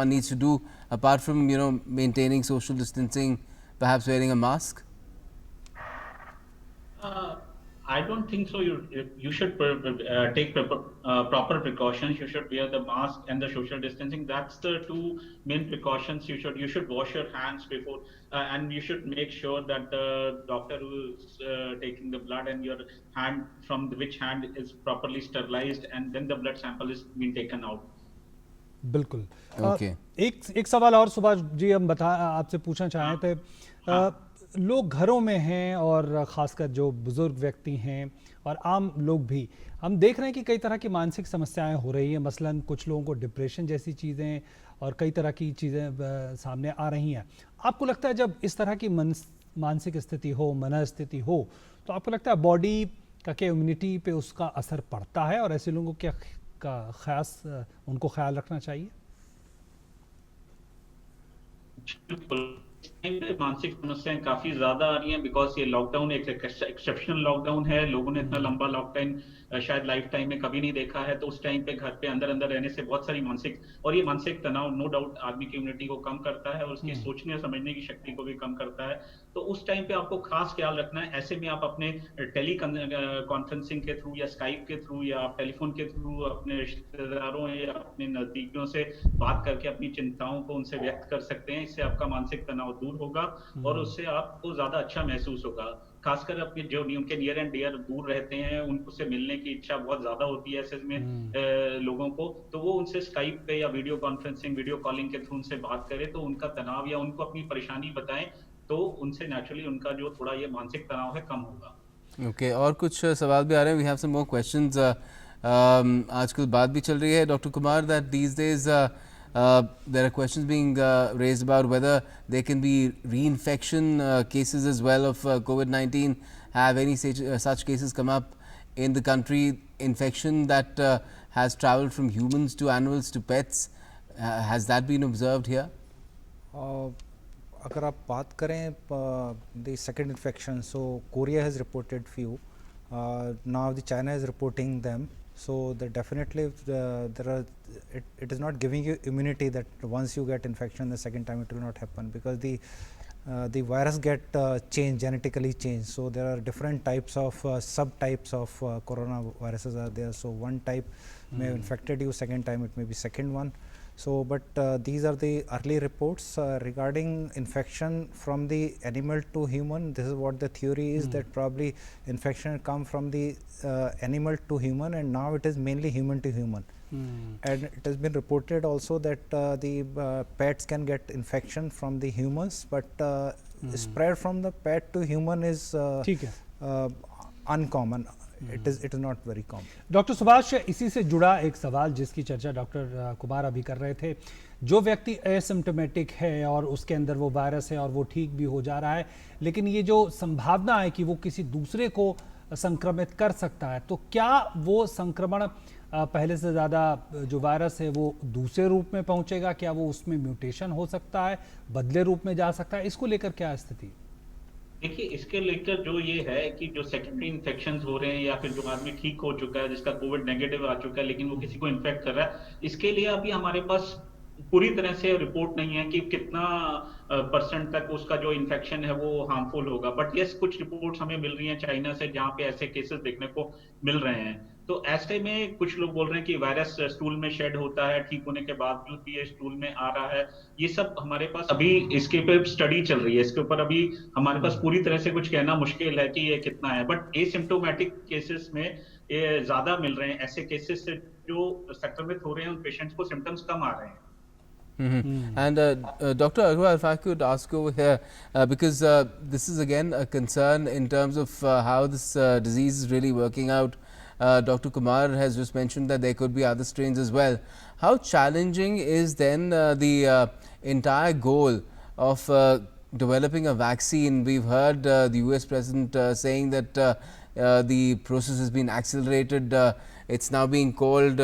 needs to do apart from maintaining social distancing, perhaps wearing a mask? I don't think so. You should take proper precautions. You should wear the mask and the social distancing. That's the two main precautions. You should wash your hands before, and you should make sure that the doctor who is taking the blood and your hand from which hand is properly sterilized, and then the blood sample is being taken out. बिल्कुल. Okay. एक सवाल और सुभाष जी हम आपसे पूछना चाहे थे. लोग घरों में हैं और ख़ासकर जो बुज़ुर्ग व्यक्ति हैं और आम लोग भी, हम देख रहे हैं कि कई तरह की मानसिक समस्याएं हो रही हैं. मसलन कुछ लोगों को डिप्रेशन जैसी चीज़ें और कई तरह की चीज़ें सामने आ रही हैं. आपको लगता है जब इस तरह की मानसिक स्थिति हो, मनस्थिति हो, तो आपको लगता है बॉडी का क्या इम्यूनिटी पे उसका असर पड़ता है और ऐसे लोगों का खास उनको ख्याल रखना चाहिए? मानसिक समस्याएं काफी ज्यादा आ रही हैं बिकॉज ये लॉकडाउन एक एक्सेप्शनल लॉकडाउन है. लोगों ने इतना लंबा लॉकडाउन शायद लाइफ टाइम में कभी नहीं देखा है. तो उस टाइम पे घर पे अंदर रहने से बहुत सारी मानसिक तनाव नो डाउट आदमी की इम्यूनिटी को कम करता है और उसकी सोचने समझने की शक्ति को भी कम करता है. तो उस टाइम पे आपको खास ख्याल रखना है. ऐसे में आप अपने टेली कॉन्फ्रेंसिंग के थ्रू या स्काइप के थ्रू या आप टेलीफोन के थ्रू अपने रिश्तेदारों या अपने नजदीकियों से बात करके अपनी चिंताओं को उनसे व्यक्त कर सकते हैं. इससे आपका मानसिक तनाव दूर होगा और उससे आपको ज्यादा अच्छा महसूस होगा. खासकर अपने जो उनके नियर एंड डियर दूर रहते हैं उनसे मिलने की इच्छा बहुत ज्यादा होती है ऐसे में लोगों को. तो वो उनसे स्काइप पे या वीडियो कॉलिंग के थ्रू उनसे बात करें तो उनका तनाव या उनको अपनी परेशानी बताएं तो उनसे नेचुरली उनका जो थोड़ा ये मानसिक तनाव है कम होगा. ओके, और कुछ सवाल भी आ रहे हैं. We have some more questions. आजकल बात भी चल रही है doctor Kumar that these days there are questions being raised about whether there can be reinfection cases as well of COVID-19. Have any such cases come up in the country? Infection that has travelled from humans to animals to pets. Has that been observed here? अगर आप बात करें the second infection, so Korea has reported few. Now the China is reporting them. So that definitely it is not giving you immunity that once you get infection the second time it will not happen, because the virus get genetically changed. So there are different types of subtypes of coronaviruses are there. So one type may have infected you, second time it may be second one. So but these are the early reports regarding infection from the animal to human. This is what the theory is, that probably infection come from the animal to human, and now it is mainly human to human. And it has been reported also that the pets can get infection from the humans, but spread from the pet to human is uncommon. It is not very common. Doctor Subhash, इसी से जुड़ा एक सवाल जिसकी चर्चा doctor Kumar अभी कर रहे थे, जो व्यक्ति एसिम्प्टोमेटिक है और उसके अंदर वो वायरस है और वो ठीक भी हो जा रहा है, लेकिन ये जो संभावना है कि वो किसी दूसरे को संक्रमित कर सकता है, तो क्या वो संक्रमण पहले से ज़्यादा जो वायरस है वो दूसरे रूप में पहुंचेगा? क्या वो उसमें म्यूटेशन हो सकता है, बदले रूप में जा सकता है? इसको लेकर क्या स्थिति? देखिए, इसके लेकर जो ये है कि जो सेकेंडरी इन्फेक्शंस हो रहे हैं या फिर जो आदमी ठीक हो चुका है, जिसका कोविड नेगेटिव आ चुका है लेकिन वो किसी को इन्फेक्ट कर रहा है, इसके लिए अभी हमारे पास पूरी तरह से रिपोर्ट नहीं है कि कितना परसेंट तक उसका जो इन्फेक्शन है वो हार्मफुल होगा. बट यस, कुछ रिपोर्ट्स हमें मिल रही हैं चाइना से जहाँ पे ऐसे केसेस देखने को मिल रहे हैं. तो ऐसे में कुछ लोग बोल रहे हैं कि वायरस स्टूल में शेड होता है, ठीक होने के बावजूद भी ये स्टूल में आ रहा है. ये सब हमारे पास अभी इसके ऊपर स्टडी चल रही है, इसके ऊपर अभी हमारे पास पूरी तरह से कुछ कहना मुश्किल है कि ये कितना है. बट एसिम्प्टोमेटिक केसेस में ये ज्यादा मिल रहे हैं. ऐसे केसेस से जो संक्रमित हो रहे हैं उन पेशेंट्स को सिम्टम्स कम आ रहे हैं. And Dr. Agarwal, if I could ask over here, because this is again a concern in terms of how this disease is really working out. Dr. Kumar has just mentioned that there could be other strains as well. How challenging is then the entire goal of developing a vaccine? We've heard the US President saying that the process has been accelerated. It's now being called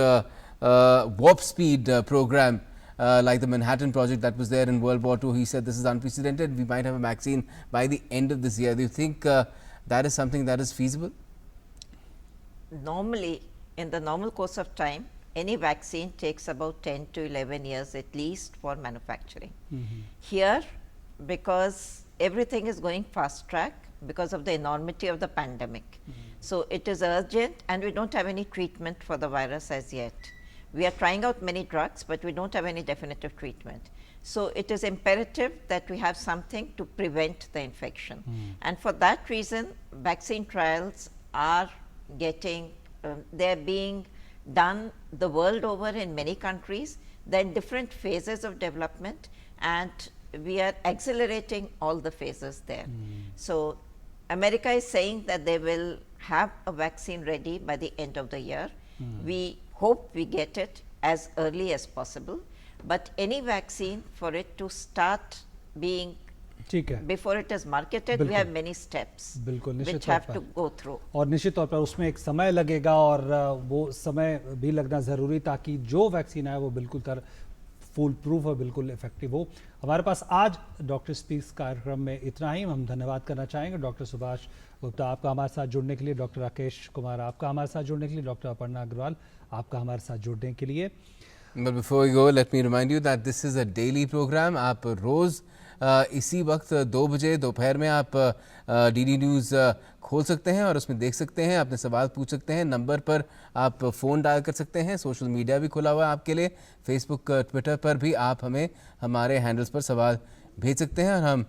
warp speed program. Like the Manhattan Project that was there in World War II. He said this is unprecedented. We might have a vaccine by the end of this year. Do you think that is something that is feasible? Normally, in the normal course of time, any vaccine takes about 10 to 11 years at least for manufacturing. Here, because everything is going fast track because of the enormity of the pandemic. So it is urgent, and we don't have any treatment for the virus as yet. We are trying out many drugs, but we don't have any definitive treatment. So it is imperative that we have something to prevent the infection. And for that reason, vaccine trials are getting, they're being done the world over in many countries. They're in different phases of development, and we are accelerating all the phases there. So America is saying that they will have a vaccine ready by the end of the year. We hope we get it as early as possible, but any vaccine, for it to start being before it is marketed, we have many steps which have to go through. और निश्चित तौर पर उसमें एक समय लगेगा, और वो समय भी लगना ज़रूरी ताकि जो वैक्सीन आए वो बिल्कुल फुल प्रूफ और बिल्कुल इफेक्टिव हो। हमारे पास आज डॉक्टर स्पीक्स कार्यक्रम में इतना ही। हम धन्यवाद करना चाहेंगे डॉक्टर सुभाष गुप्ता आपका हमारे साथ जुड़ने के लिए, डॉक्टर राकेश कुमार आपका हमारे साथ जुड़ने के लिए, डॉक्टर अपर्णा अग्रवाल आपका हमारे साथ जुड़ने के लिए। But before we go, let me remind you that this is a daily program. आप रोज़ इसी वक्त 2 बजे दोपहर में आप डीडी न्यूज़ खोल सकते हैं और उसमें देख सकते हैं, अपने सवाल पूछ सकते हैं। नंबर पर आप फ़ोन डायल कर सकते हैं। सोशल मीडिया भी खुला हुआ है आपके लिए। फेसबुक, ट्विटर पर भी आप हमें हमारे हैंडल्स पर सवाल भेज सकते हैं, और हम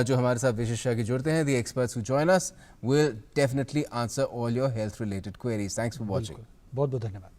जो हमारे साथ विशेषज्ञ जुड़ते हैं, the experts who join us will definitely answer all your health related queries. Thanks for watching. बहुत बहुत धन्यवाद।